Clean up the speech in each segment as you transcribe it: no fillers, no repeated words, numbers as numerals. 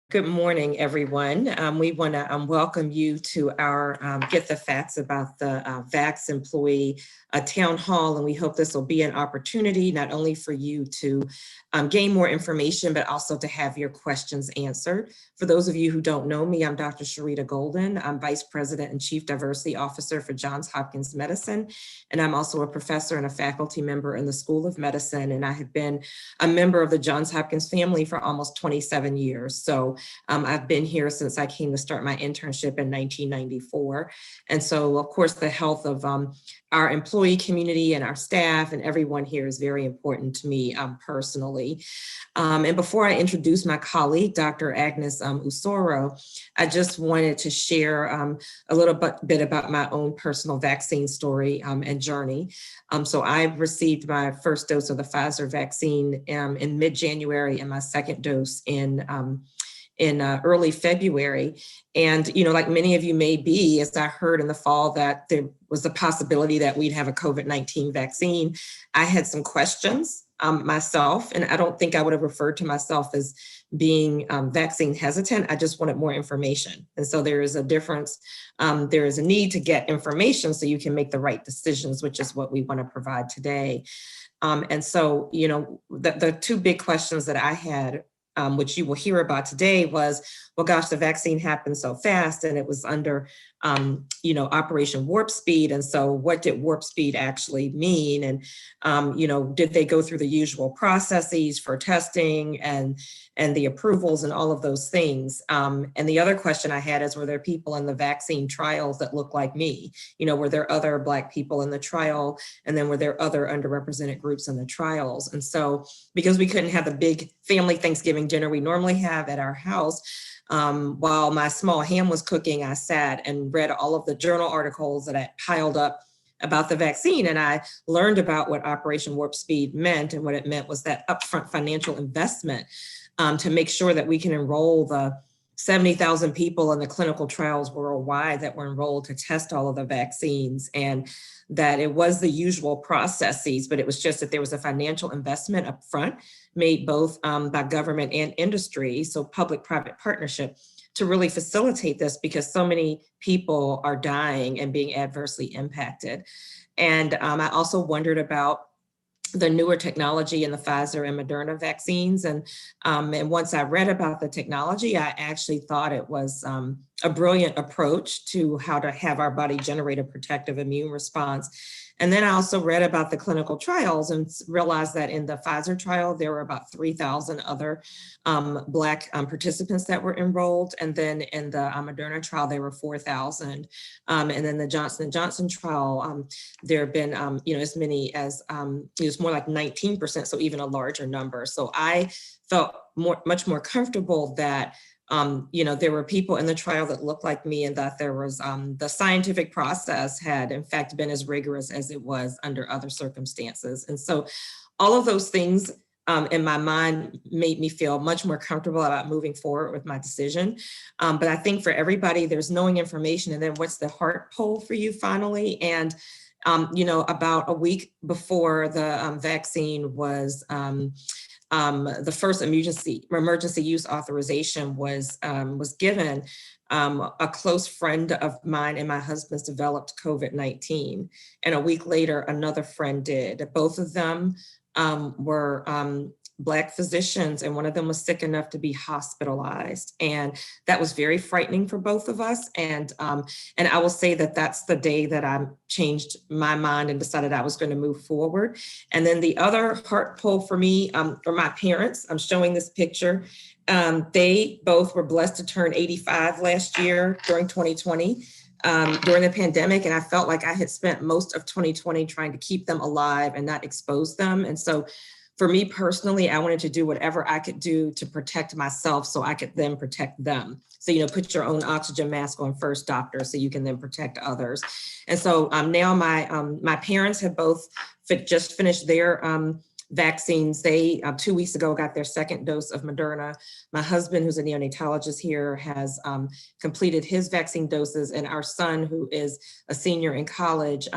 Good morning, everyone. We want to welcome you to our Get the Facts About the VAX Employee Town Hall, and we hope this will be an opportunity not only for you to gain more information, but also to have your questions answered. For those of you who don't know me, I'm Dr. Sherita Golden. I'm Vice President and Chief Diversity Officer for Johns Hopkins Medicine, and I'm also a professor and a faculty member in the School of Medicine, and I have been a member of the Johns Hopkins family for almost 27 years. So I've been here since I came to start my internship in 1994. And so, of course, the health of our employee community and our staff and everyone here is very important to me personally. And before I introduce my colleague, Dr. Agnes Usoro, I just wanted to share a little bit about my own personal vaccine story and journey. So I received my first dose of the Pfizer vaccine in mid-January and my second dose in early February. And, you know, like many of you may be, as I heard in the fall that there was a possibility that we'd have a COVID-19 vaccine, I had some questions myself, and I don't think I would have referred to myself as being vaccine hesitant. I just wanted more information. And so there is a difference. There is a need to get information so you can make the right decisions, which is what we want to provide today. And so, you know, the two big questions that I had, which you will hear about today, was, well, gosh, the vaccine happened so fast and it was under, you know, Operation Warp Speed. And so what did Warp Speed actually mean? And, you know, did they go through the usual processes for testing and the approvals and all of those things? And the other question I had is, were there people in the vaccine trials that look like me? You know, were there other Black people in the trial? And then were there other underrepresented groups in the trials? And so, because we couldn't have the big family Thanksgiving dinner we normally have at our house, while my small ham was cooking, I sat and read all of the journal articles that I piled up about the vaccine. And I learned about what Operation Warp Speed meant. And what it meant was that upfront financial investment to make sure that we can enroll the 70,000 people in the clinical trials worldwide that were enrolled to test all of the vaccines, and that it was the usual processes, but it was just that there was a financial investment up front made both by government and industry, so public-private partnership, to really facilitate this because so many people are dying and being adversely impacted. And I also wondered about the newer technology in the Pfizer and Moderna vaccines. And once I read about the technology, I actually thought it was a brilliant approach to how to have our body generate a protective immune response. And then I also read about the clinical trials and realized that in the Pfizer trial, there were about 3,000 other Black participants that were enrolled. And then in the Moderna trial, there were 4,000. And then the Johnson & Johnson trial, there have been, you know, as many as, it was more like 19%, so even a larger number. So I felt much more comfortable that you know, there were people in the trial that looked like me, and that there was the scientific process had in fact been as rigorous as it was under other circumstances. And so all of those things in my mind made me feel much more comfortable about moving forward with my decision. But I think for everybody, there's knowing information, and then what's the heart pull for you finally? And you know, about a week before the vaccine was the first emergency use authorization was given, a close friend of mine and my husband's developed COVID-19. And a week later, another friend did. Both of them were Black physicians, and one of them was sick enough to be hospitalized. And that was very frightening for both of us. And I will say that that's the day that I changed my mind and decided I was going to move forward. And then the other heart pull for me are my parents. I'm showing this picture. They both were blessed to turn 85 last year during 2020. During the pandemic, and I felt like I had spent most of 2020 trying to keep them alive and not expose them. And so for me personally, I wanted to do whatever I could do to protect myself so I could then protect them. So, you know, put your own oxygen mask on first, doctor, so you can then protect others. And so now my parents have both just finished their vaccines. They 2 weeks ago got their second dose of Moderna. My husband, who's a neonatologist here, has completed his vaccine doses, and our son, who is a senior in college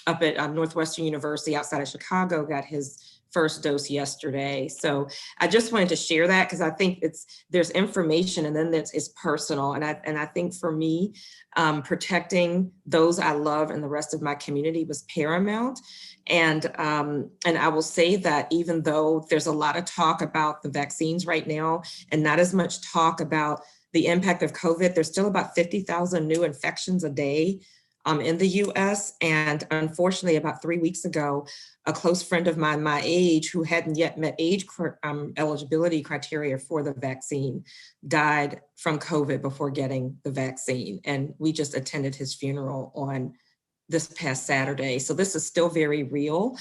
up at Northwestern University outside of Chicago, got his first dose yesterday. So I just wanted to share that because I think there's information and then it's personal. And I think for me, protecting those I love and the rest of my community was paramount. And I will say that even though there's a lot of talk about the vaccines right now and not as much talk about the impact of COVID, there's still about 50,000 new infections a day in the US. And unfortunately, about 3 weeks ago, a close friend of mine, my age, who hadn't yet met age eligibility criteria for the vaccine, died from COVID before getting the vaccine. And we just attended his funeral on this past Saturday. So this is still very real,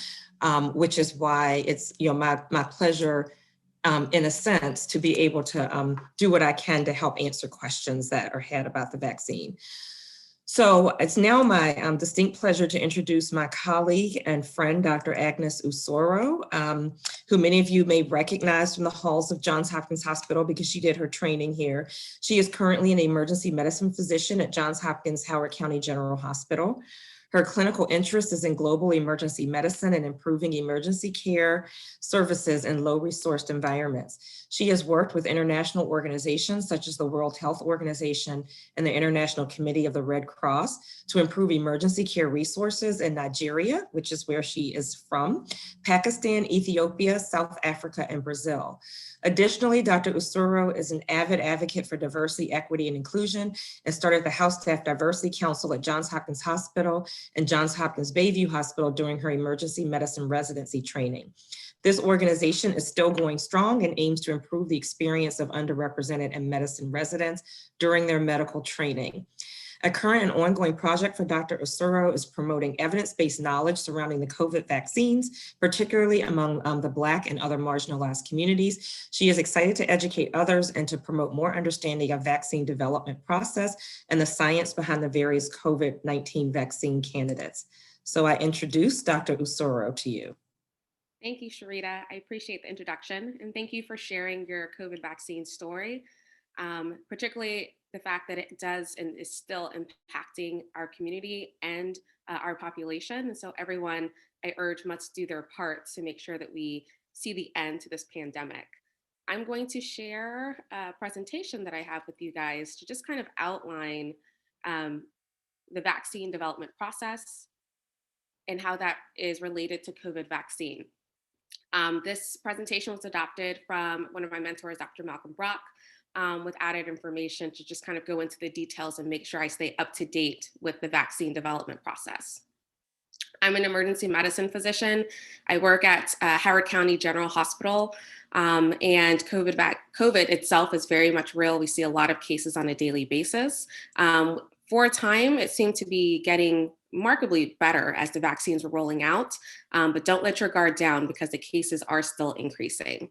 which is why it's my pleasure, in a sense, to be able to do what I can to help answer questions that are had about the vaccine. So it's now my distinct pleasure to introduce my colleague and friend, Dr. Agnes Usoro, who many of you may recognize from the halls of Johns Hopkins Hospital because she did her training here. She is currently an emergency medicine physician at Johns Hopkins Howard County General Hospital. Her clinical interest is in global emergency medicine and improving emergency care services in low-resourced environments. She has worked with international organizations such as the World Health Organization and the International Committee of the Red Cross to improve emergency care resources in Nigeria, which is where she is from, Pakistan, Ethiopia, South Africa, and Brazil. Additionally, Dr. Usoro is an avid advocate for diversity, equity, and inclusion and started the House Staff Diversity Council at Johns Hopkins Hospital and Johns Hopkins Bayview Hospital during her emergency medicine residency training. This organization is still going strong and aims to improve the experience of underrepresented and medicine residents during their medical training. A current and ongoing project for Dr. Usoro is promoting evidence-based knowledge surrounding the COVID vaccines, particularly among the Black and other marginalized communities. She is excited to educate others and to promote more understanding of vaccine development process and the science behind the various COVID-19 vaccine candidates. So I introduce Dr. Usoro to you. Thank you, Sherita. I appreciate the introduction, and thank you for sharing your COVID vaccine story, particularly the fact that it does and is still impacting our community and our population. And so everyone, I urge, must do their part to make sure that we see the end to this pandemic. I'm going to share a presentation that I have with you guys to just kind of outline the vaccine development process and how that is related to COVID vaccine. This presentation was adopted from one of my mentors, Dr. Malcolm Brock, with added information to just kind of go into the details and make sure I stay up to date with the vaccine development process. I'm an emergency medicine physician. I work at Howard County General Hospital, and COVID itself is very much real. We see a lot of cases on a daily basis. For a time, it seemed to be getting markedly better as the vaccines were rolling out, but don't let your guard down because the cases are still increasing.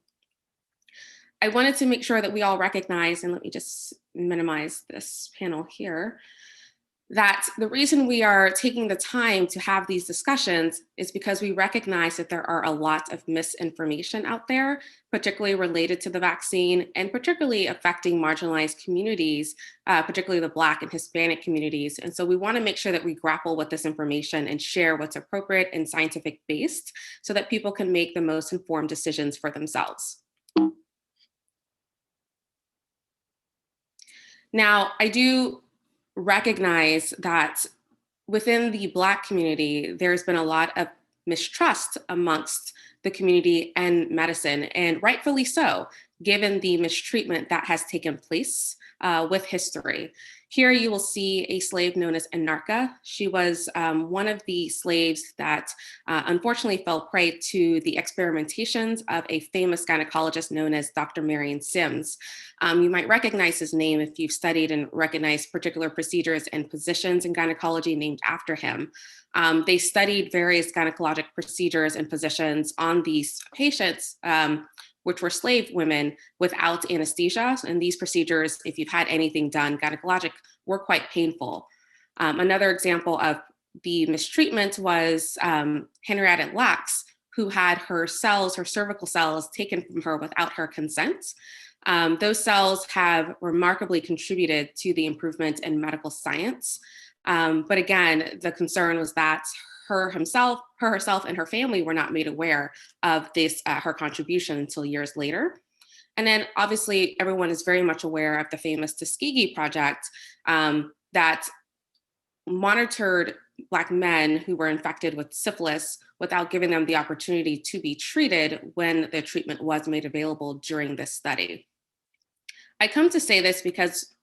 I wanted to make sure that we all recognize, and let me just minimize this panel here, that the reason we are taking the time to have these discussions is because we recognize that there are a lot of misinformation out there, particularly related to the vaccine and particularly affecting marginalized communities, particularly the Black and Hispanic communities. And so we want to make sure that we grapple with this information and share what's appropriate and scientific based so that people can make the most informed decisions for themselves. Now, I do recognize that within the Black community, there's been a lot of mistrust amongst the community and medicine, and rightfully so, given the mistreatment that has taken place with history. Here you will see a slave known as Anarcha. She was one of the slaves that unfortunately fell prey to the experimentations of a famous gynecologist known as Dr. Marion Sims. You might recognize his name if you've studied and recognized particular procedures and positions in gynecology named after him. They studied various gynecologic procedures and positions on these patients, which were slave women without anesthesia. And these procedures, if you've had anything done gynecologic, were quite painful. Another example of the mistreatment was Henrietta Lacks, who had her cells, her cervical cells, taken from her without her consent. Those cells have remarkably contributed to the improvement in medical science. But again, the concern was that herself and her family were not made aware of this, her contribution until years later. And then obviously everyone is very much aware of the famous Tuskegee Project that monitored Black men who were infected with syphilis without giving them the opportunity to be treated when the treatment was made available during this study. I come to say this because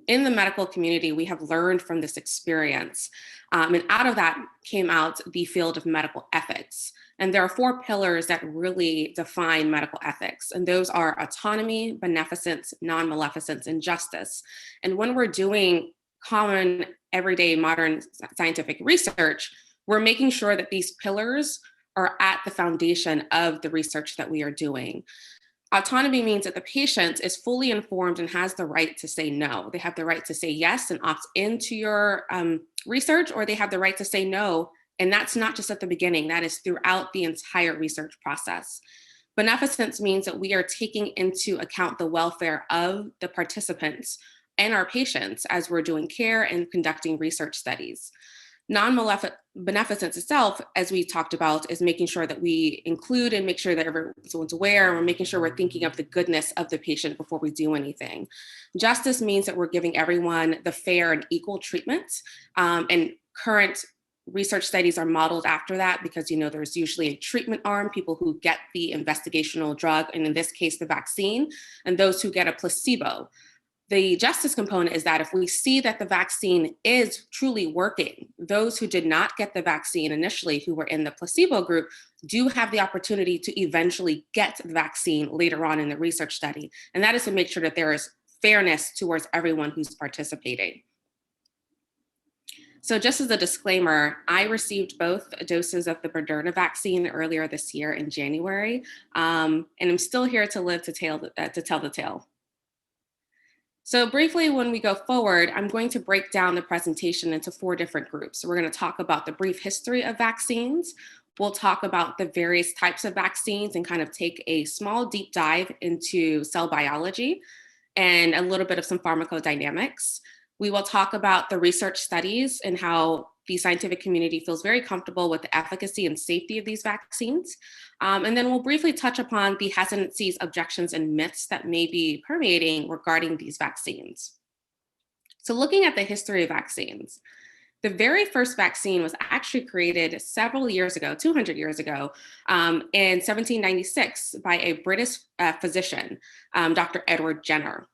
in the medical community, we have learned from this experience. And out of that came out the field of medical ethics. And there are 4 pillars that really define medical ethics. And those are autonomy, beneficence, non-maleficence, and justice. And when we're doing common, everyday, modern scientific research, we're making sure that these pillars are at the foundation of the research that we are doing. Autonomy means that the patient is fully informed and has the right to say no. They have the right to say yes and opt into your research, or they have the right to say no. And that's not just at the beginning, that is throughout the entire research process. Beneficence means that we are taking into account the welfare of the participants and our patients as we're doing care and conducting research studies. Non-beneficence itself, as we talked about, is making sure that we include and make sure that everyone's aware, and we're making sure we're thinking of the goodness of the patient before we do anything. Justice means that we're giving everyone the fair and equal treatment, and current research studies are modeled after that because, there's usually a treatment arm, people who get the investigational drug, and in this case, the vaccine, and those who get a placebo. The justice component is that if we see that the vaccine is truly working, those who did not get the vaccine initially, who were in the placebo group, do have the opportunity to eventually get the vaccine later on in the research study. And that is to make sure that there is fairness towards everyone who's participating. So just as a disclaimer, I received both doses of the Moderna vaccine earlier this year in January, and I'm still here to live to tell the tale. So briefly, when we go forward, I'm going to break down the presentation into 4 different groups. So we're going to talk about the brief history of vaccines. We'll talk about the various types of vaccines and kind of take a small deep dive into cell biology and a little bit of some pharmacodynamics. We will talk about the research studies and how the scientific community feels very comfortable with the efficacy and safety of these vaccines. And then we'll briefly touch upon the hesitancies, objections, and myths that may be permeating regarding these vaccines. So looking at the history of vaccines, the very first vaccine was actually created several years ago, 200 years ago, in 1796 by a British physician, Dr. Edward Jenner.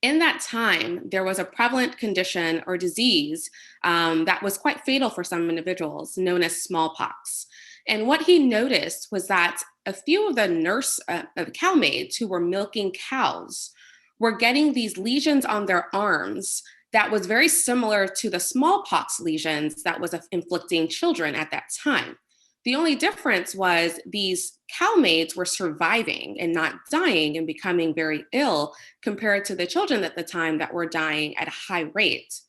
In that time, there was a prevalent condition or disease that was quite fatal for some individuals, known as smallpox. And what he noticed was that a few of the cow maids who were milking cows were getting these lesions on their arms that was very similar to the smallpox lesions that was inflicting children at that time. The only difference was these cow maids were surviving and not dying and becoming very ill compared to the children at the time that were dying at a high rate.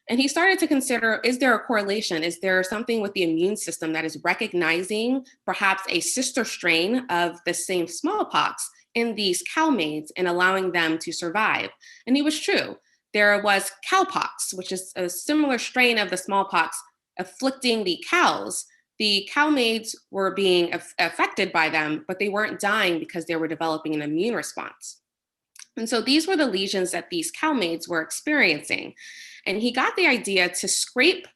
And he started to consider, is there a correlation? Is there something with the immune system that is recognizing perhaps a sister strain of the same smallpox in these cow maids and allowing them to survive? And he was true. There was cowpox, which is a similar strain of the smallpox afflicting the cows. The cow maids were being affected by them, but they weren't dying because they were developing an immune response. And so these were the lesions that these cow maids were experiencing. And he got the idea to scrape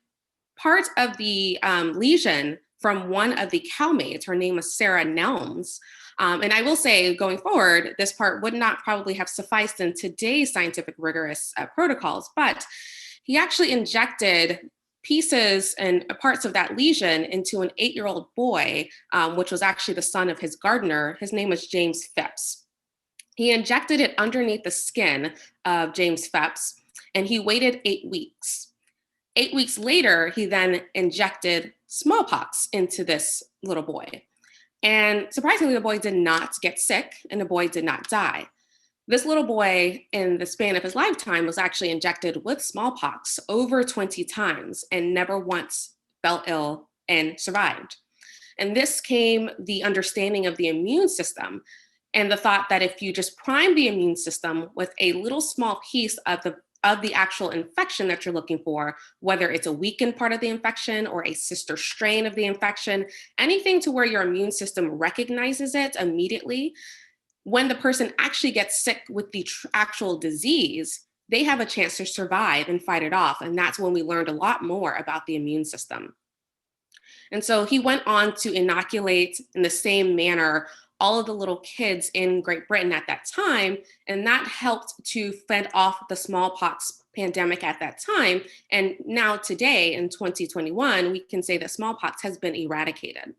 part of the lesion from one of the cow maids. Her name was Sarah Nelms. And I will say, going forward, this part would not probably have sufficed in today's scientific rigorous protocols, but he actually injected pieces and parts of that lesion into an 8-year-old boy, which was actually the son of his gardener. His name was James Phipps. He injected it underneath the skin of James Phipps, and he waited 8 weeks. 8 weeks later, he then injected smallpox into this little boy. And surprisingly, the boy did not get sick and the boy did not die. This little boy, in the span of his lifetime, was actually injected with smallpox over 20 times and never once fell ill and survived. And this came the understanding of the immune system and the thought that if you just prime the immune system with a little small piece of of the actual infection that you're looking for, whether it's a weakened part of the infection or a sister strain of the infection, anything to where your immune system recognizes it immediately. When the person actually gets sick with the actual disease, they have a chance to survive and fight it off. And that's when we learned a lot more about the immune system. And so he went on to inoculate in the same manner all of the little kids in Great Britain at that time. And that helped to fend off the smallpox pandemic at that time. And now, today in 2021, we can say that smallpox has been eradicated.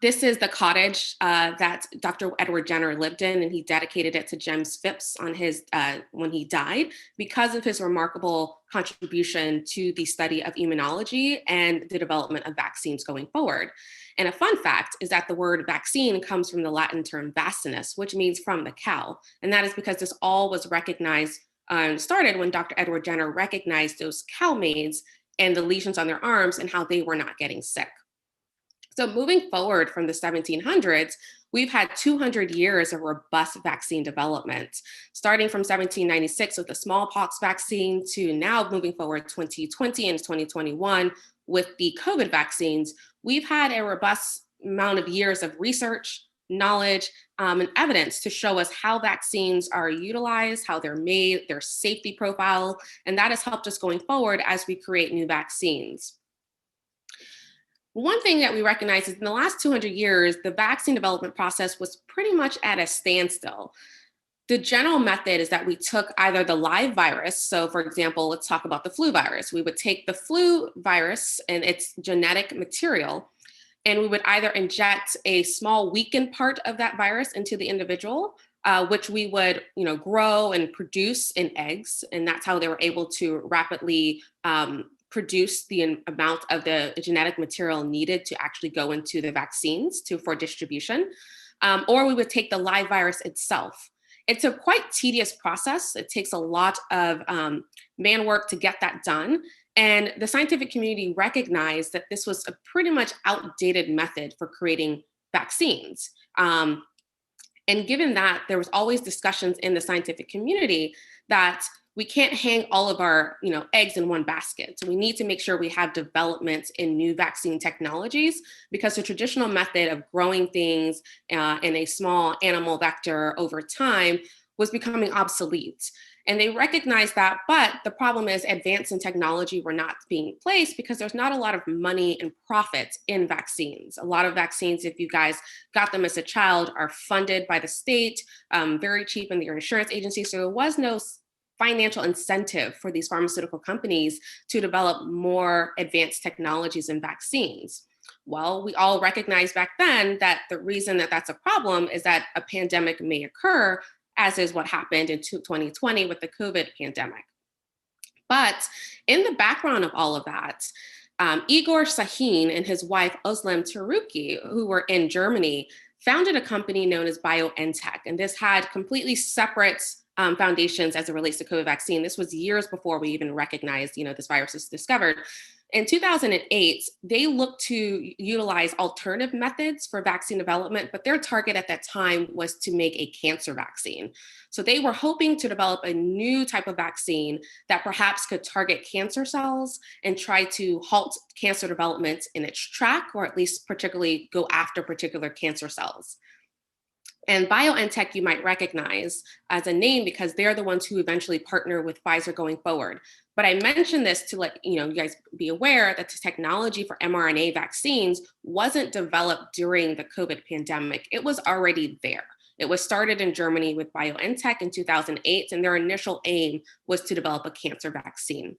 This is the cottage that Dr. Edward Jenner lived in, and he dedicated it to James Phipps on his when he died, because of his remarkable contribution to the study of immunology and the development of vaccines going forward. And a fun fact is that the word vaccine comes from the Latin term vaccinus, which means from the cow. And that is because this all was recognized started when Dr. Edward Jenner recognized those cow maids and the lesions on their arms and how they were not getting sick. So moving forward from the 1700s, we've had 200 years of robust vaccine development, starting from 1796 with the smallpox vaccine to now moving forward 2020 and 2021 with the COVID vaccines. We've had a robust amount of years of research, knowledge, and evidence to show us how vaccines are utilized, how they're made, their safety profile, and that has helped us going forward as we create new vaccines. One thing that we recognize is in the last 200 years, the vaccine development process was pretty much at a standstill. The general method is that we took either the live virus, so for example, let's talk about the flu virus. We would take the flu virus and its genetic material, and we would either inject a small weakened part of that virus into the individual, which we would grow and produce in eggs, and that's how they were able to rapidly produce the amount of the genetic material needed to actually go into the vaccines for distribution. Or we would take the live virus itself. It's a quite tedious process. It takes a lot of man work to get that done. And the scientific community recognized that this was a pretty much outdated method for creating vaccines. And given that, there was always discussions in the scientific community that we can't hang all of our eggs in one basket. So we need to make sure we have development in new vaccine technologies, because the traditional method of growing things in a small animal vector over time was becoming obsolete. And they recognized that, but the problem is advance in technology were not being placed because there's not a lot of money and profit in vaccines. A lot of vaccines, if you guys got them as a child, are funded by the state, very cheap in their insurance agency. So there was no financial incentive for these pharmaceutical companies to develop more advanced technologies and vaccines. Well, we all recognized back then that the reason that that's a problem is that a pandemic may occur, as is what happened in 2020 with the COVID pandemic. But in the background of all of that, Igor Sahin and his wife Özlem Teruki, who were in Germany, founded a company known as BioNTech. And this had completely separate foundations as it relates to COVID vaccine. This was years before we even recognized, this virus was discovered. In 2008, they looked to utilize alternative methods for vaccine development, but their target at that time was to make a cancer vaccine. So they were hoping to develop a new type of vaccine that perhaps could target cancer cells and try to halt cancer development in its track, or at least particularly go after particular cancer cells. And BioNTech you might recognize as a name because they're the ones who eventually partner with Pfizer going forward. But I mentioned this to let you guys be aware that the technology for mRNA vaccines wasn't developed during the COVID pandemic. It was already there. It was started in Germany with BioNTech in 2008, and their initial aim was to develop a cancer vaccine.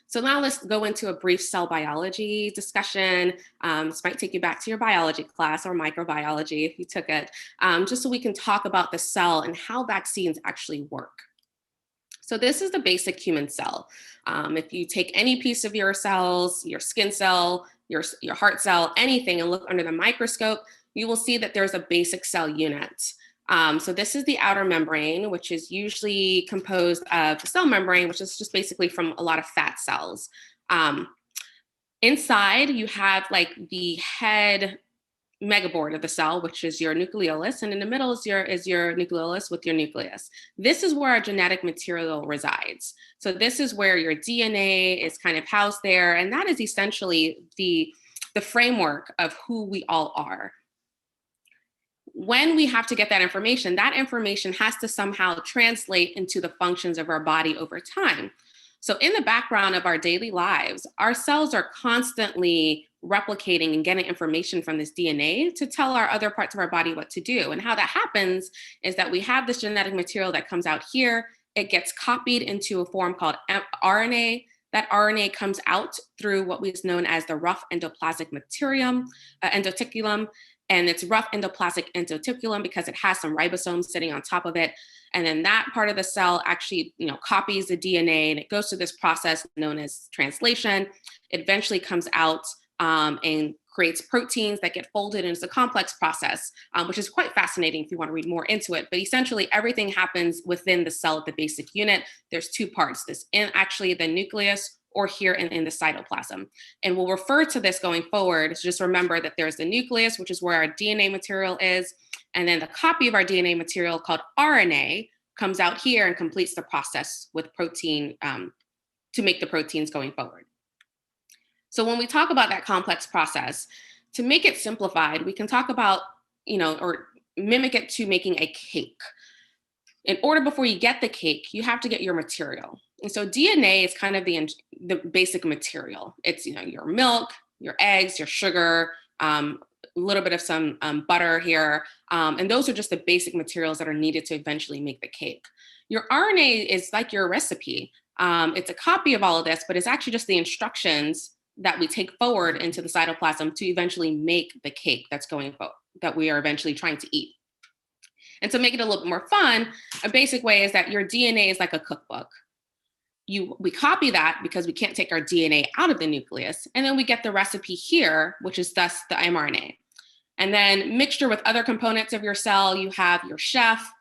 So now let's go into a brief cell biology discussion. This might take you back to your biology class or microbiology if you took it, just so we can talk about the cell and how vaccines actually work. So this is the basic human cell. If you take any piece of your cells, your skin cell, your heart cell, anything, and look under the microscope, you will see that there's a basic cell unit. So this is the outer membrane, which is usually composed of the cell membrane, which is just basically from a lot of fat cells. Inside, you have like the head megaboard of the cell, which is your nucleolus, and in the middle is your nucleolus with your nucleus. This is where our genetic material resides. So this is where your DNA is kind of housed there, and that is essentially the framework of who we all are. When we have to get that information has to somehow translate into the functions of our body over time. So in the background of our daily lives, our cells are constantly replicating and getting information from this DNA to tell our other parts of our body what to do. And how that happens is that we have this genetic material that comes out here. It gets copied into a form called RNA. That RNA comes out through what is known as the rough endoplasmic endoticulum. And it's rough endoplasmic endoticulum because it has some ribosomes sitting on top of it. And then that part of the cell actually, copies the DNA, and it goes through this process known as translation. It eventually comes out and creates proteins that get folded, and it's a complex process, which is quite fascinating if you want to read more into it. But essentially, everything happens within the cell at the basic unit. There's two parts, actually the nucleus, or here in the cytoplasm. And we'll refer to this going forward. So just remember that there's the nucleus, which is where our DNA material is. And then the copy of our DNA material called RNA comes out here and completes the process with protein to make the proteins going forward. So when we talk about that complex process, to make it simplified, we can talk about, or mimic it to making a cake. In order before you get the cake, you have to get your material. And so DNA is kind of the basic material. It's your milk, your eggs, your sugar, a little bit of some butter here. And those are just the basic materials that are needed to eventually make the cake. Your RNA is like your recipe. It's a copy of all of this, but it's actually just the instructions that we take forward into the cytoplasm to eventually make the cake that we are eventually trying to eat. And to make it a little bit more fun, a basic way is that your DNA is like a cookbook. We copy that because we can't take our DNA out of the nucleus. And then we get the recipe here, which is thus the mRNA. And then mixture with other components of your cell, you have your chef,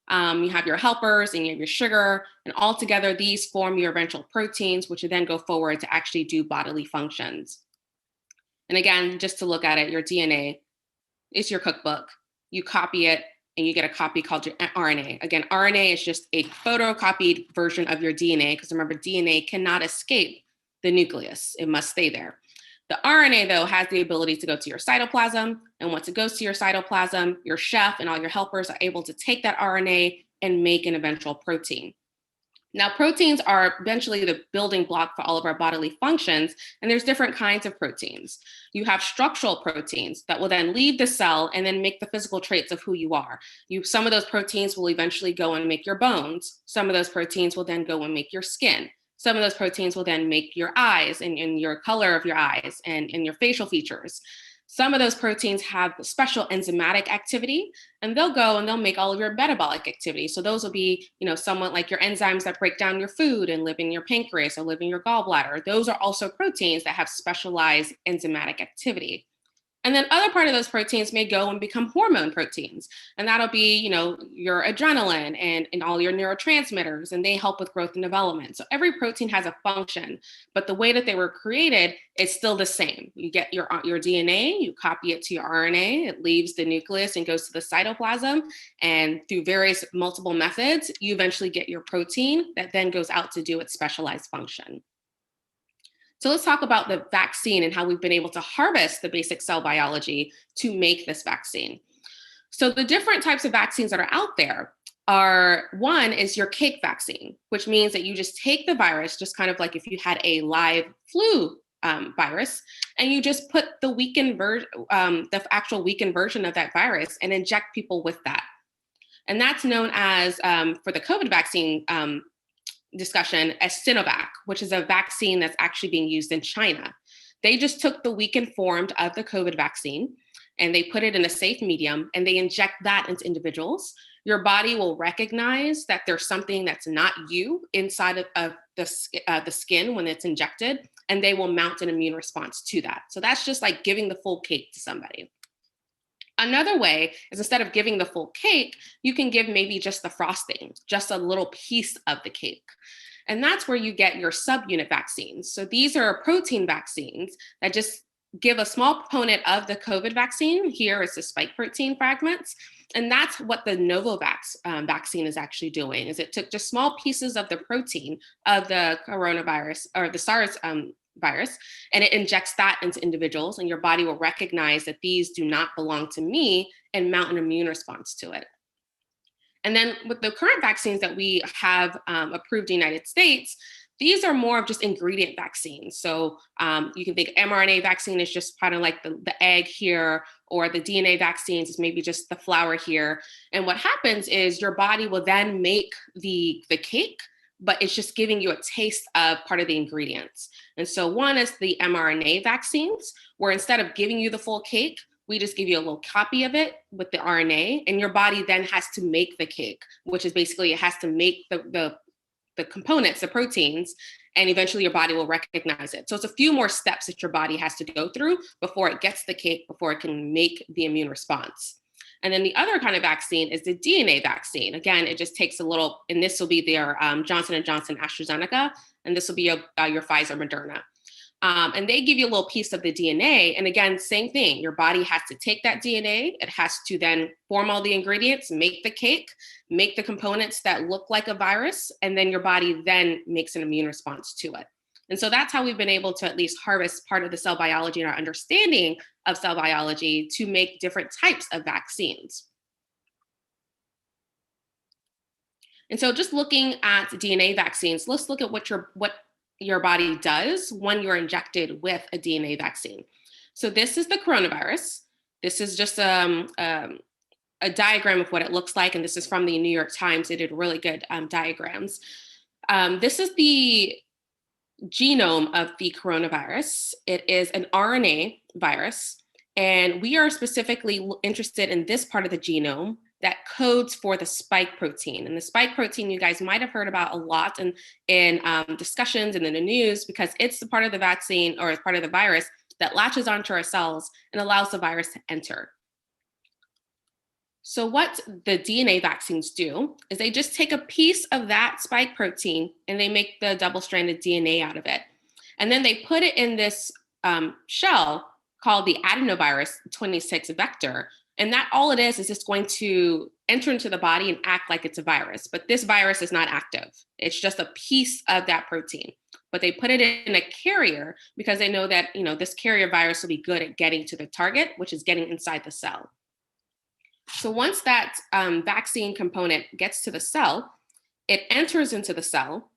you have your helpers, and you have your sugar. And all together, these form your eventual proteins, which then go forward to actually do bodily functions. And again, just to look at it, your DNA is your cookbook. You copy it, and you get a copy called your RNA. Again, RNA is just a photocopied version of your DNA, because remember, DNA cannot escape the nucleus. It must stay there. The RNA, though, has the ability to go to your cytoplasm, and once it goes to your cytoplasm, your chef and all your helpers are able to take that RNA and make an eventual protein. Now, proteins are eventually the building block for all of our bodily functions, and there's different kinds of proteins. You have structural proteins that will then leave the cell and then make the physical traits of who you are. Some of those proteins will eventually go and make your bones. Some of those proteins will then go and make your skin. Some of those proteins will then make your eyes and your color of your eyes and your facial features. Some of those proteins have special enzymatic activity, and they'll go and they'll make all of your metabolic activity. So those will be, somewhat like your enzymes that break down your food and live in your pancreas or live in your gallbladder. Those are also proteins that have specialized enzymatic activity. And then other part of those proteins may go and become hormone proteins. And that'll be, your adrenaline and all your neurotransmitters, and they help with growth and development. So every protein has a function, but the way that they were created is still the same. You get your DNA, you copy it to your RNA, it leaves the nucleus and goes to the cytoplasm. And through various multiple methods, you eventually get your protein that then goes out to do its specialized function. So let's talk about the vaccine and how we've been able to harvest the basic cell biology to make this vaccine. So the different types of vaccines that are out there are, one is your cake vaccine, which means that you just take the virus, just kind of like if you had a live flu virus, and you just put the actual weakened version of that virus and inject people with that. And that's known as, for the COVID vaccine discussion, as Sinovac, which is a vaccine that's actually being used in China. They just took the weakened form of the COVID vaccine and they put it in a safe medium and they inject that into individuals. Your body will recognize that there's something that's not you inside of the skin when it's injected, and they will mount an immune response to that. So that's just like giving the full cake to somebody. Another way is, instead of giving the full cake, you can give maybe just the frosting, just a little piece of the cake. And that's where you get your subunit vaccines. So these are protein vaccines that just give a small component of the COVID vaccine. Here is the spike protein fragments. And that's what the Novavax vaccine is actually doing, is it took just small pieces of the protein of the coronavirus or the SARS virus, and it injects that into individuals, and your body will recognize that these do not belong to me and mount an immune response to it. And then with the current vaccines that we have approved in the United States, these are more of just ingredient vaccines. So you can think mRNA vaccine is just kind of like the egg here, or the DNA vaccines is maybe just the flour here. And what happens is your body will then make the cake, but it's just giving you a taste of part of the ingredients. And so one is the mRNA vaccines, where instead of giving you the full cake, we just give you a little copy of it with the RNA, and your body then has to make the cake, which is basically it has to make the components, the proteins, and eventually your body will recognize it. So it's a few more steps that your body has to go through before it gets the cake, before it can make the immune response. And then the other kind of vaccine is the DNA vaccine. Again, it just takes a little, and this will be their Johnson & Johnson, AstraZeneca, and this will be your Pfizer, Moderna. And they give you a little piece of the DNA. And again, same thing, your body has to take that DNA. It has to then form all the ingredients, make the cake, make the components that look like a virus, and then your body then makes an immune response to it. And so that's how we've been able to at least harvest part of the cell biology and our understanding of cell biology to make different types of vaccines. And so just looking at DNA vaccines, let's look at what your body does when you're injected with a DNA vaccine. So this is the coronavirus. This is just a diagram of what it looks like. And this is from the New York Times. They did really good diagrams. This is the genome of the coronavirus. It is an RNA virus. And we are specifically interested in this part of the genome that codes for the spike protein. And the spike protein you guys might have heard about a lot in discussions and in the news, because it's the part of the vaccine or part of the virus that latches onto our cells and allows the virus to enter. So what the DNA vaccines do is they just take a piece of that spike protein and they make the double-stranded DNA out of it. And then they put it in this shell called the adenovirus 26 vector. And that all it is just going to enter into the body and act like it's a virus. But this virus is not active. It's just a piece of that protein. But they put it in a carrier because they know that, this carrier virus will be good at getting to the target, which is getting inside the cell. So once that vaccine component gets to the cell, it enters into the cell.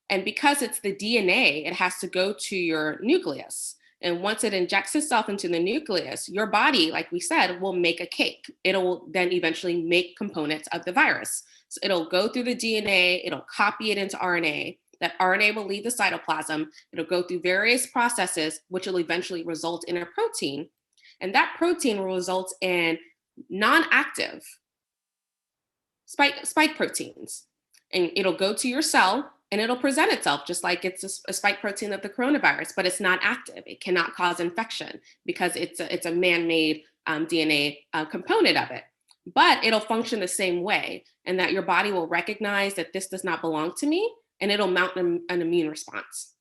And because it's the DNA, it has to go to your nucleus. And once it injects itself into the nucleus, your body, like we said, will make a cake. It'll then eventually make components of the virus. So it'll go through the DNA, it'll copy it into RNA. That RNA will leave the cytoplasm. It'll go through various processes, which will eventually result in a protein. And that protein will result in non-active spike proteins. And it'll go to your cell, and it'll present itself just like it's a spike protein of the coronavirus, but it's not active. It cannot cause infection because it's a man-made DNA component of it. But it'll function the same way, and that your body will recognize that this does not belong to me, and it'll mount an immune response.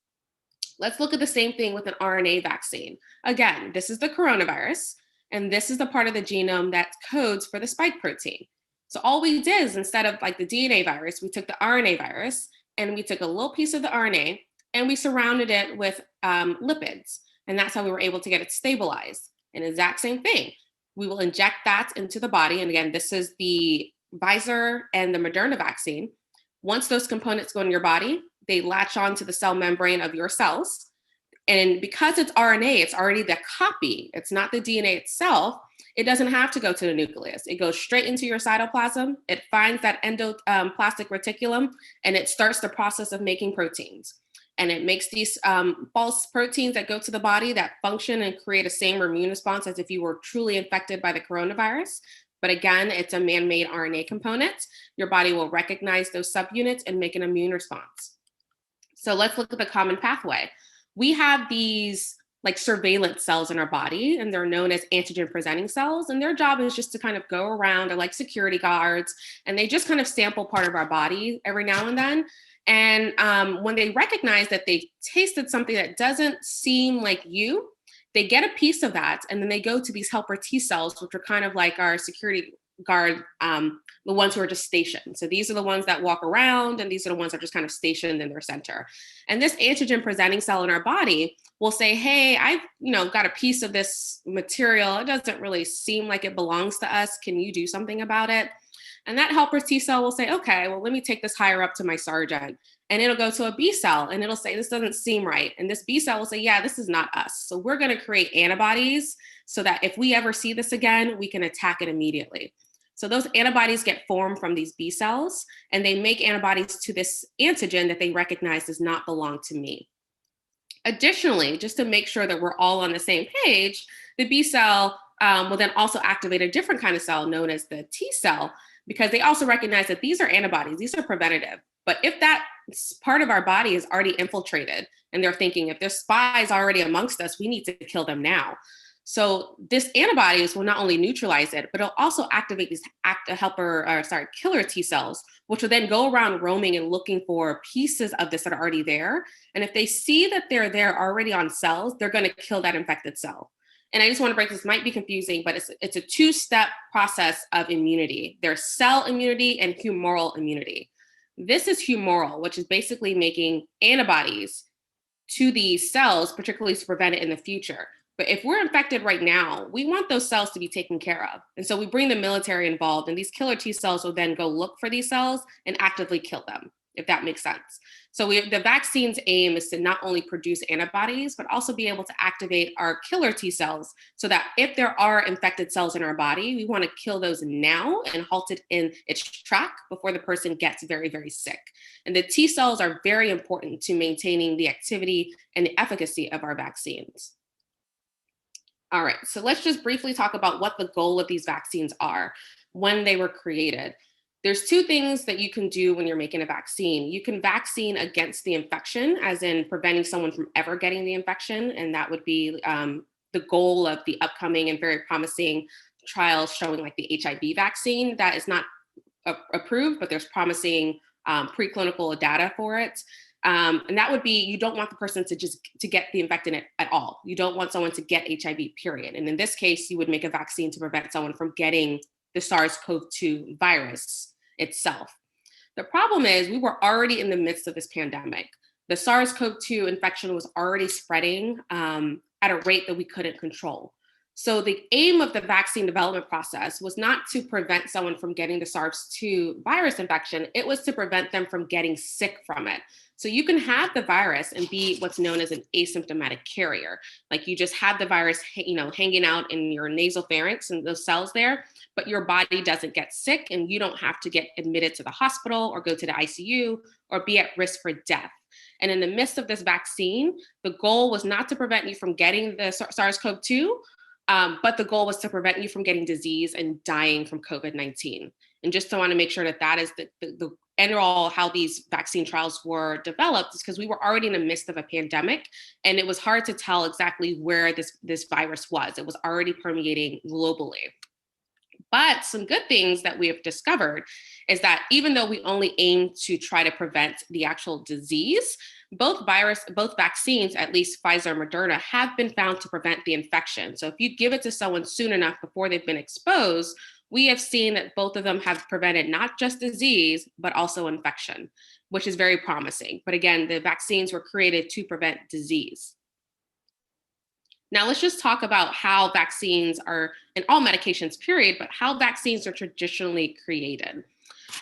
Let's look at the same thing with an RNA vaccine. Again, this is the coronavirus, and this is the part of the genome that codes for the spike protein. So all we did is, instead of like the DNA virus, we took the RNA virus, and we took a little piece of the RNA and we surrounded it with lipids. And that's how we were able to get it stabilized. And exact same thing. We will inject that into the body. And again, this is the Pfizer and the Moderna vaccine. Once those components go in your body, they latch onto the cell membrane of your cells. And because it's RNA, it's already the copy. It's not the DNA itself. It doesn't have to go to the nucleus. It goes straight into your cytoplasm. It finds that endoplasmic reticulum, and it starts the process of making proteins. And it makes these false proteins that go to the body that function and create a same immune response as if you were truly infected by the coronavirus. But again, it's a man-made RNA component. Your body will recognize those subunits and make an immune response. So let's look at the common pathway. We have these like surveillance cells in our body, and they're known as antigen presenting cells. And their job is just to kind of go around, they're like security guards, and they just kind of sample part of our body every now and then. And when they recognize that they've tasted something that doesn't seem like you, They get a piece of that, and then they go to these helper T cells, which are kind of like our security guard, the ones who are just stationed. So these are the ones that walk around, and these are the ones that are just kind of stationed in their center. And this antigen presenting cell in our body will say, hey, I've got a piece of this material. It doesn't really seem like it belongs to us. Can you do something about it? And that helper T cell will say, okay, well, let me take this higher up to my sergeant. And it'll go to a B cell and it'll say, this doesn't seem right. And this B cell will say, yeah, this is not us. So we're going to create antibodies so that if we ever see this again, we can attack it immediately. So those antibodies get formed from these B cells, and they make antibodies to this antigen that they recognize does not belong to me. Additionally, just to make sure that we're all on the same page, the B cell will then also activate a different kind of cell known as the T cell, because they also recognize that these are antibodies, these are preventative. But if that part of our body is already infiltrated and they're thinking, if there's spies already amongst us, we need to kill them now. So this antibodies will not only neutralize it, but it'll also activate these killer T cells, which will then go around roaming and looking for pieces of this that are already there. And if they see that they're there already on cells, they're going to kill that infected cell. And I just want to break this, might be confusing, but it's a two-step process of immunity. There's cell immunity and humoral immunity. This is humoral, which is basically making antibodies to these cells, particularly to prevent it in the future. But if we're infected right now, we want those cells to be taken care of. And so we bring the military involved, and these killer T cells will then go look for these cells and actively kill them, if that makes sense. So the vaccine's aim is to not only produce antibodies, but also be able to activate our killer T cells so that if there are infected cells in our body, we want to kill those now and halt it in its track before the person gets very, very sick. And the T cells are very important to maintaining the activity and the efficacy of our vaccines. All right, so let's just briefly talk about what the goal of these vaccines are when they were created. There's two things that you can do when you're making a vaccine. You can vaccine against the infection, as in preventing someone from ever getting the infection. And that would be the goal of the upcoming and very promising trials showing like the HIV vaccine that is not approved, but there's promising preclinical data for it. And that would be, you don't want the person to get the infected at all. You don't want someone to get HIV, period. And in this case, you would make a vaccine to prevent someone from getting the SARS-CoV-2 virus itself. The problem is we were already in the midst of this pandemic. The SARS-CoV-2 infection was already spreading at a rate that we couldn't control. So the aim of the vaccine development process was not to prevent someone from getting the SARS-2 virus infection, it was to prevent them from getting sick from it. So you can have the virus and be what's known as an asymptomatic carrier. Like you just have the virus, hanging out in your nasopharynx and those cells there, but your body doesn't get sick and you don't have to get admitted to the hospital or go to the ICU or be at risk for death. And in the midst of this vaccine, the goal was not to prevent you from getting the SARS-CoV-2, but the goal was to prevent you from getting disease and dying from COVID-19. And just to want to make sure that that is the end all how these vaccine trials were developed is because we were already in the midst of a pandemic, and it was hard to tell exactly where this virus was. It was already permeating globally. But some good things that we have discovered is that even though we only aim to try to prevent the actual disease, both vaccines, at least Pfizer and Moderna, have been found to prevent the infection. So if you give it to someone soon enough before they've been exposed, we have seen that both of them have prevented not just disease, but also infection, which is very promising. But again, the vaccines were created to prevent disease. Now let's just talk about how vaccines are, and all medications period, but how vaccines are traditionally created.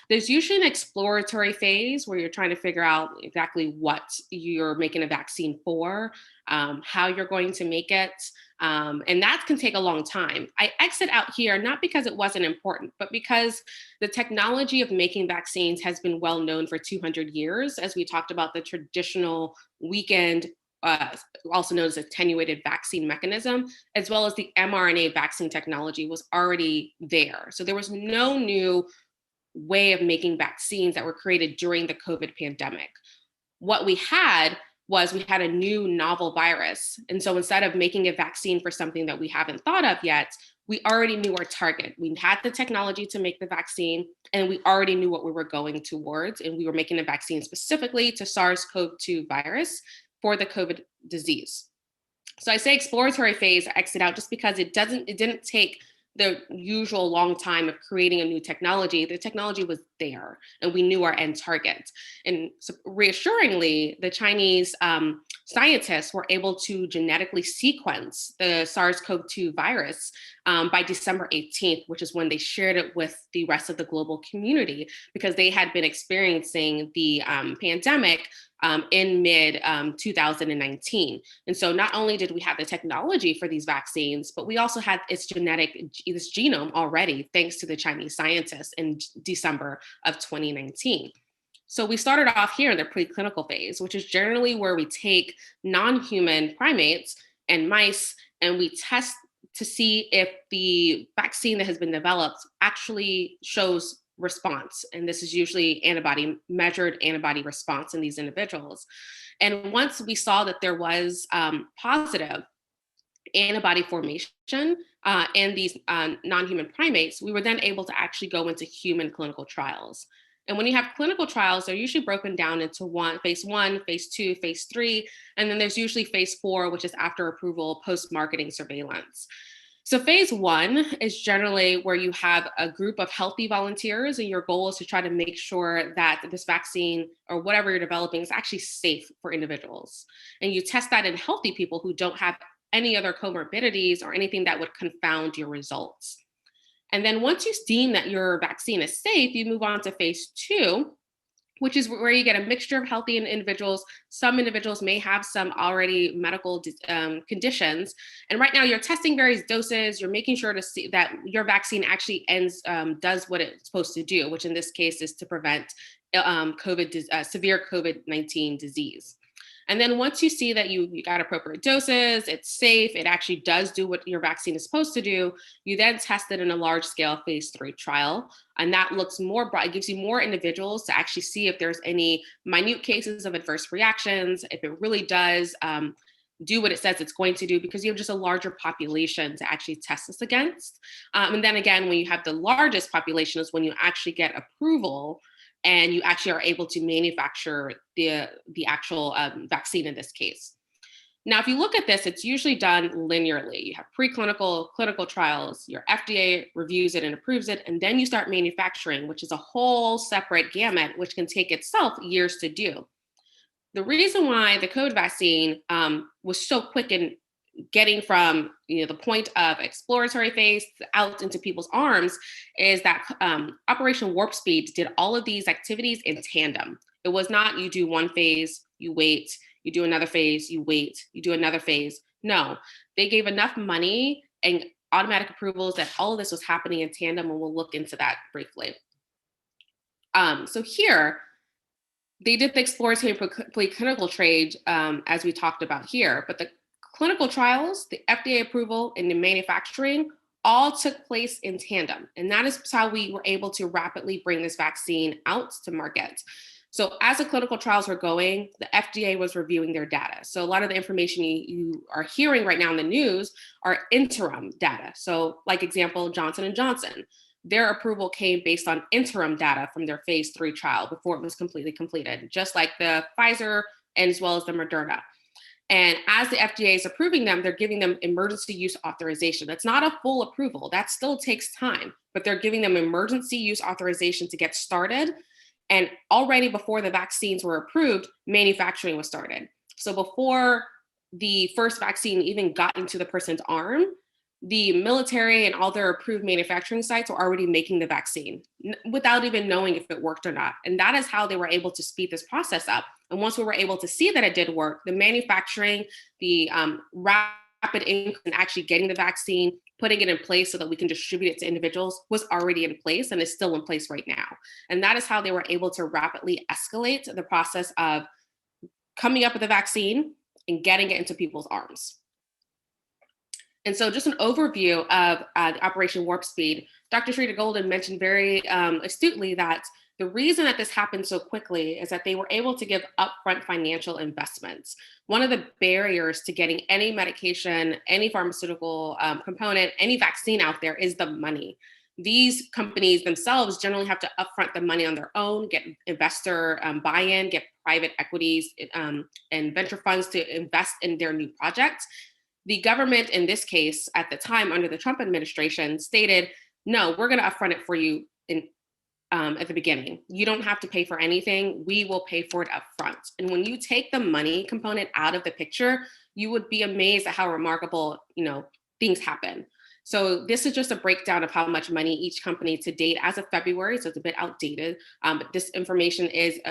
There's usually an exploratory phase where you're trying to figure out exactly what you're making a vaccine for, how you're going to make it, and that can take a long time. I exit out here not because it wasn't important, but because the technology of making vaccines has been well known for 200 years, as we talked about the traditional weakened, also known as attenuated vaccine mechanism, as well as the mRNA vaccine technology was already there. So there was no new way of making vaccines that were created during the COVID pandemic. What we had was we had a new novel virus. And so instead of making a vaccine for something that we haven't thought of yet, we already knew our target. We had the technology to make the vaccine, and we already knew what we were going towards. And we were making a vaccine specifically to SARS-CoV-2 virus for the COVID disease. So I say exploratory phase, exit out, just because it didn't take the usual long time of creating a new technology. The technology was there and we knew our end target. And so reassuringly, the Chinese scientists were able to genetically sequence the SARS-CoV-2 virus by December 18th, which is when they shared it with the rest of the global community, because they had been experiencing the pandemic in mid 2019. And so not only did we have the technology for these vaccines, but we also had its genome already, thanks to the Chinese scientists in December of 2019. So we started off here in the preclinical phase, which is generally where we take non-human primates and mice and we test to see if the vaccine that has been developed actually shows response. And this is usually measured antibody response in these individuals. And once we saw that there was positive antibody formation in these non-human primates, we were then able to actually go into human clinical trials. And when you have clinical trials, they're usually broken down into phase 1, phase 2, phase 3, and then there's usually phase 4, which is after approval, post-marketing surveillance. So phase 1 is generally where you have a group of healthy volunteers and your goal is to try to make sure that this vaccine or whatever you're developing is actually safe for individuals. And you test that in healthy people who don't have any other comorbidities or anything that would confound your results. And then once you deem that your vaccine is safe, you move on to phase 2, which is where you get a mixture of healthy individuals. Some individuals may have some already medical conditions. And right now you're testing various doses. You're making sure to see that your vaccine actually does what it's supposed to do, which in this case is to prevent severe COVID-19 disease. And then once you see that you got appropriate doses, it's safe, it actually does do what your vaccine is supposed to do, you then test it in a large scale phase 3 trial. And that looks more broad, it gives you more individuals to actually see if there's any minute cases of adverse reactions, if it really does do what it says it's going to do, because you have just a larger population to actually test this against. And then again, when you have the largest population is when you actually get approval and you actually are able to manufacture the actual vaccine in this case. Now, if you look at this, it's usually done linearly. You have preclinical, clinical trials, your FDA reviews it and approves it, and then you start manufacturing, which is a whole separate gamut, which can take itself years to do. The reason why the COVID vaccine was so quick in getting from the point of exploratory phase out into people's arms is that Operation Warp Speed did all of these activities in tandem. It was not you do one phase, you wait, you do another phase, you wait, you do another phase. No, they gave enough money and automatic approvals that all of this was happening in tandem, and we'll look into that briefly. So here, they did the exploratory preclinical trade as we talked about here, but the clinical trials, the FDA approval, and the manufacturing all took place in tandem. And that is how we were able to rapidly bring this vaccine out to market. So as the clinical trials were going, the FDA was reviewing their data. So a lot of the information you are hearing right now in the news are interim data. So like example, Johnson & Johnson, their approval came based on interim data from their phase 3 trial before it was completely completed, just like the Pfizer and as well as the Moderna. And as the FDA is approving them, they're giving them emergency use authorization. That's not a full approval. That still takes time, but they're giving them emergency use authorization to get started. And already before the vaccines were approved, manufacturing was started. So before the first vaccine even got into the person's arm, the military and all their approved manufacturing sites were already making the vaccine without even knowing if it worked or not. And that is how they were able to speed this process up. And once we were able to see that it did work, the manufacturing, the rapid increase in actually getting the vaccine, putting it in place so that we can distribute it to individuals was already in place and is still in place right now. And that is how they were able to rapidly escalate the process of coming up with a vaccine and getting it into people's arms. And so just an overview of Operation Warp Speed, Dr. Sherita Golden mentioned very astutely that the reason that this happened so quickly is that they were able to give upfront financial investments. One of the barriers to getting any medication, any pharmaceutical component, any vaccine out there is the money. These companies themselves generally have to upfront the money on their own, get investor buy-in, get private equities and venture funds to invest in their new projects. The government in this case, at the time under the Trump administration, stated, no, we're going to upfront it for you at the beginning. You don't have to pay for anything. We will pay for it upfront. And when you take the money component out of the picture, you would be amazed at how remarkable, things happen. So this is just a breakdown of how much money each company to date as of February. So it's a bit outdated, but this information is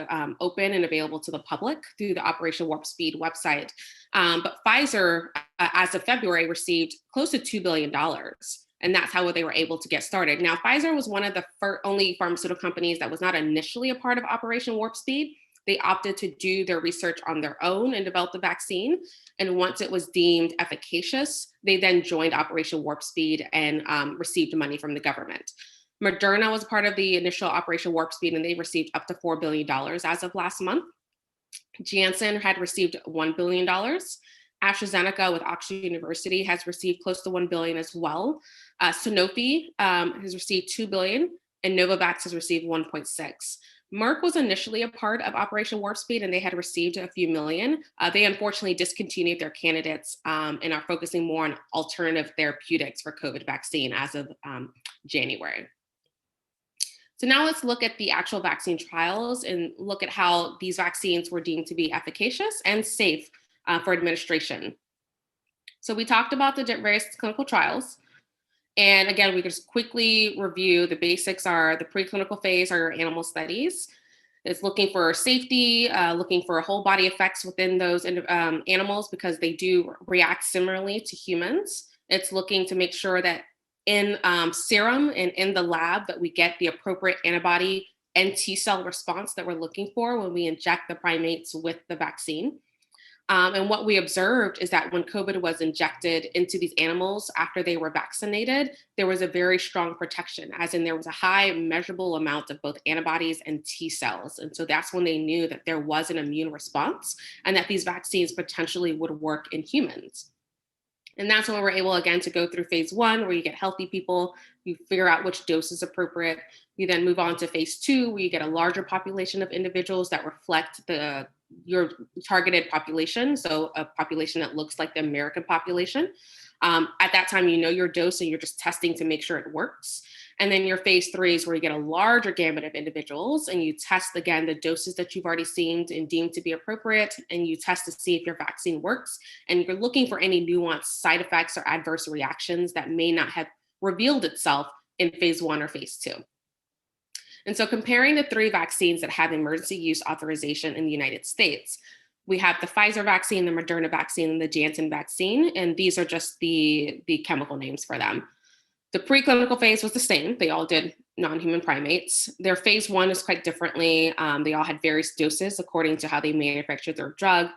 open and available to the public through the Operation Warp Speed website. But Pfizer, as of February, received close to $2 billion. And that's how they were able to get started. Now, Pfizer was one of the only pharmaceutical companies that was not initially a part of Operation Warp Speed. They opted to do their research on their own and develop the vaccine. And once it was deemed efficacious, they then joined Operation Warp Speed and received money from the government. Moderna was part of the initial Operation Warp Speed, and they received up to $4 billion as of last month. Janssen had received $1 billion. AstraZeneca with Oxford University has received close to $1 billion as well. Sanofi has received $2 billion, and Novavax has received 1.6. Merck was initially a part of Operation Warp Speed, and they had received a few million. They unfortunately discontinued their candidates and are focusing more on alternative therapeutics for COVID vaccine as of January. So now let's look at the actual vaccine trials and look at how these vaccines were deemed to be efficacious and safe for administration. So we talked about the various clinical trials. And again, we just quickly review the basics are the preclinical phase are your animal studies. It's looking for safety, looking for whole body effects within those animals because they do react similarly to humans. It's looking to make sure that in serum and in the lab that we get the appropriate antibody and T cell response that we're looking for when we inject the primates with the vaccine. And what we observed is that when COVID was injected into these animals after they were vaccinated, there was a very strong protection, as in there was a high measurable amount of both antibodies and T cells. And so that's when they knew that there was an immune response and that these vaccines potentially would work in humans. And that's when we're able, again, to go through phase 1, where you get healthy people, you figure out which dose is appropriate. You then move on to phase 2, where you get a larger population of individuals that reflect your targeted population. So a population that looks like the American population. At that time, you know your dose and you're just testing to make sure it works. And then your phase 3 is where you get a larger gamut of individuals and you test, again, the doses that you've already seen and deemed to be appropriate, and you test to see if your vaccine works. And you're looking for any nuanced side effects or adverse reactions that may not have revealed itself in phase 1 or phase 2. And so comparing the 3 vaccines that have emergency use authorization in the United States, we have the Pfizer vaccine, the Moderna vaccine, and the Janssen vaccine. And these are just the chemical names for them. The preclinical phase was the same. They all did non-human primates. Their phase 1 is quite differently. They all had various doses according to how they manufactured their drug.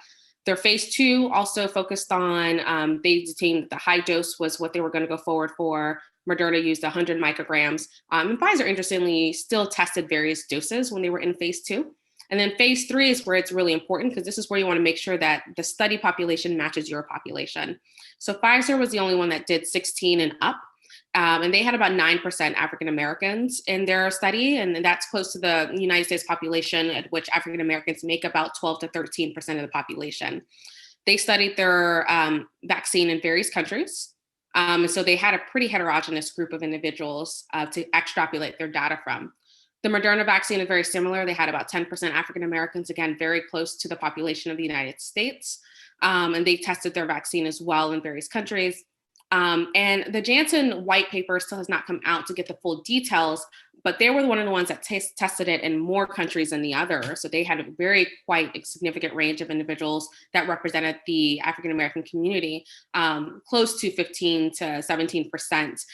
Their phase 2 also focused on, they deemed the high dose was what they were going to go forward for. Moderna used 100 micrograms. And Pfizer, interestingly, still tested various doses when they were in phase 2. And then phase 3 is where it's really important, because this is where you want to make sure that the study population matches your population. So Pfizer was the only one that did 16 and up. And they had about 9% African Americans in their study. And that's close to the United States population, at which African Americans make about 12 to 13% of the population. They studied their vaccine in various countries. And so they had a pretty heterogeneous group of individuals to extrapolate their data from. The Moderna vaccine is very similar. They had about 10% African Americans, again, very close to the population of the United States. And they tested their vaccine as well in various countries. And the Janssen white paper still has not come out to get the full details, but they were one of the ones that tested it in more countries than the other. So they had a quite a significant range of individuals that represented the African-American community. Close to 15 to 17%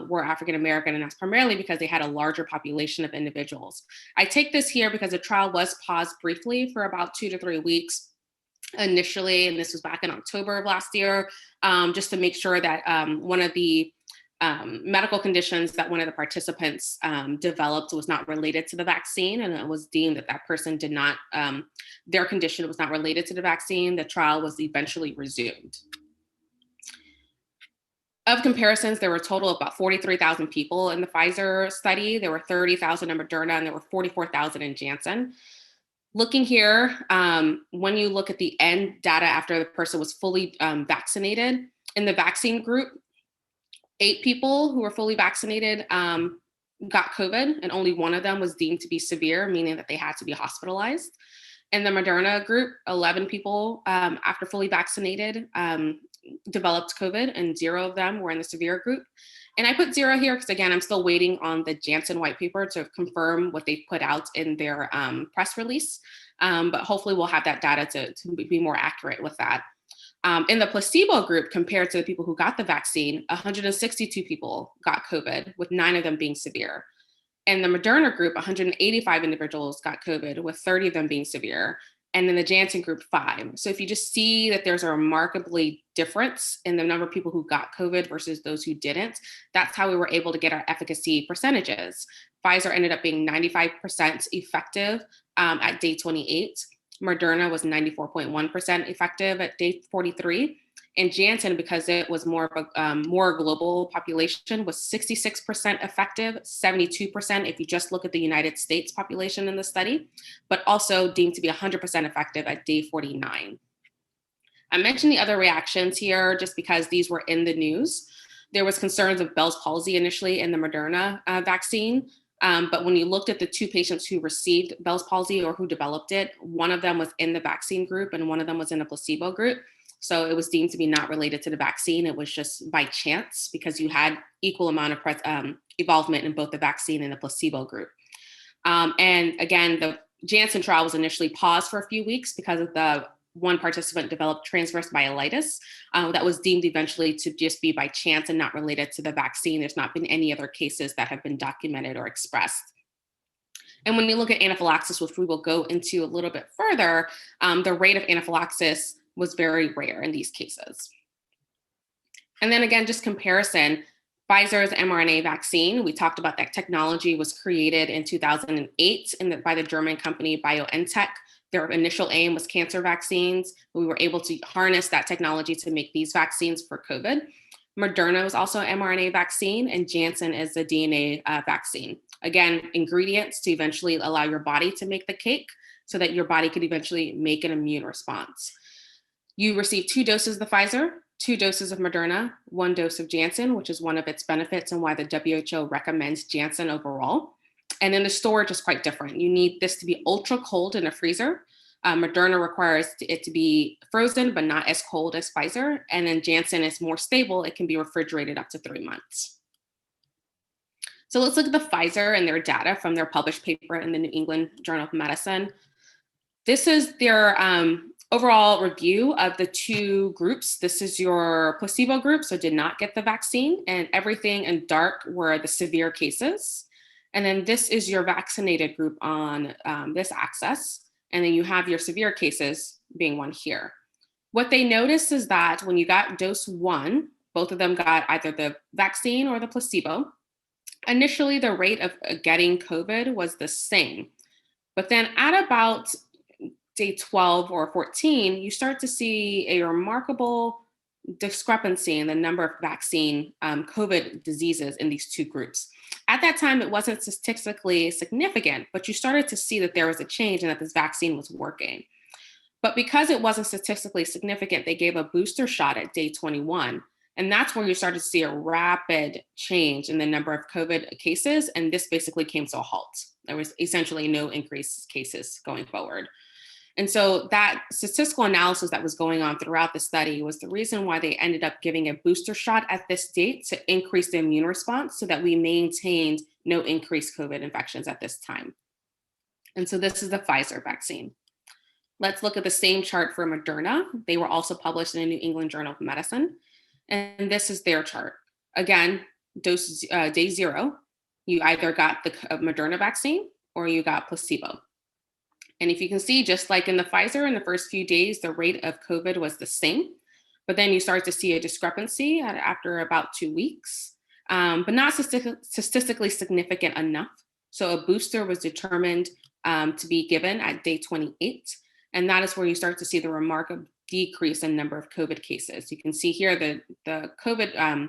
were African-American, and that's primarily because they had a larger population of individuals. I take this here because the trial was paused briefly for about 2 to 3 weeks initially, and this was back in October of last year, just to make sure that one of the medical conditions that one of the participants developed was not related to the vaccine, and it was deemed that that person did not, their condition was not related to the vaccine. The trial was eventually resumed. Of comparisons, there were a total of about 43,000 people in the Pfizer study. There were 30,000 in Moderna, and there were 44,000 in Janssen. Looking here, when you look at the end data after the person was fully vaccinated, in the vaccine group, 8 people who were fully vaccinated got COVID, and only one of them was deemed to be severe, meaning that they had to be hospitalized. In the Moderna group, 11 people after fully vaccinated developed COVID, and 0 of them were in the severe group. And I put 0 here because, again, I'm still waiting on the Janssen white paper to confirm what they've put out in their press release. But hopefully we'll have that data to be more accurate with that. In the placebo group, compared to the people who got the vaccine, 162 people got COVID, with 9 of them being severe. In the Moderna group, 185 individuals got COVID, with 30 of them being severe. And in the Janssen group, 5. So if you just see that there's a remarkably difference in the number of people who got COVID versus those who didn't, that's how we were able to get our efficacy percentages. Pfizer ended up being 95% effective at day 28. Moderna was 94.1% effective at day 43. And Janssen, because it was more of a more global population, was 66% effective, 72% if you just look at the United States population in the study, but also deemed to be 100% effective at day 49. I mentioned the other reactions here just because these were in the news. There was concerns of Bell's palsy initially in the Moderna vaccine. But when you looked at the 2 patients who received Bell's palsy or who developed it, one of them was in the vaccine group and one of them was in a placebo group. So it was deemed to be not related to the vaccine. It was just by chance because you had equal amount of involvement in both the vaccine and the placebo group. And again, the Janssen trial was initially paused for a few weeks because of the one participant developed transverse myelitis that was deemed eventually to just be by chance and not related to the vaccine. There's not been any other cases that have been documented or expressed. And when you look at anaphylaxis, which we will go into a little bit further, the rate of anaphylaxis was very rare in these cases. And then again, just comparison, Pfizer's mRNA vaccine, we talked about that technology was created in 2008 by the German company BioNTech. Their initial aim was cancer vaccines. We were able to harness that technology to make these vaccines for COVID. Moderna was also an mRNA vaccine, and Janssen is a DNA vaccine. Again, ingredients to eventually allow your body to make the cake so that your body could eventually make an immune response. You receive 2 doses of the Pfizer, 2 doses of Moderna, 1 dose of Janssen, which is one of its benefits and why the WHO recommends Janssen overall. And then the storage is quite different. You need this to be ultra cold in a freezer. Moderna requires it to be frozen, but not as cold as Pfizer. And then Janssen is more stable. It can be refrigerated up to 3 months. So let's look at the Pfizer and their data from their published paper in the New England Journal of Medicine. This is their overall review of the 2 groups. This is your placebo group, so did not get the vaccine, and everything in dark were the severe cases. And then this is your vaccinated group on this axis. And then you have your severe cases being one here. What they noticed is that when you got dose 1, both of them got either the vaccine or the placebo. Initially, the rate of getting COVID was the same. But then at about day 12 or 14, you start to see a remarkable discrepancy in the number of vaccine COVID diseases in these 2 groups. At that time, it wasn't statistically significant, but you started to see that there was a change and that this vaccine was working. But because it wasn't statistically significant, they gave a booster shot at day 21. And that's where you started to see a rapid change in the number of COVID cases. And this basically came to a halt. There was essentially no increased cases going forward. And so that statistical analysis that was going on throughout the study was the reason why they ended up giving a booster shot at this date to increase the immune response so that we maintained no increased COVID infections at this time. And so this is the Pfizer vaccine. Let's look at the same chart for Moderna. They were also published in the New England Journal of Medicine. And this is their chart. Again, dose day 0, you either got the Moderna vaccine or you got placebo. And if you can see, just like in the Pfizer, in the first few days, the rate of COVID was the same. But then you start to see a discrepancy after about 2 weeks, but not statistically significant enough. So a booster was determined to be given at day 28. And that is where you start to see the remarkable decrease in number of COVID cases. You can see here the COVID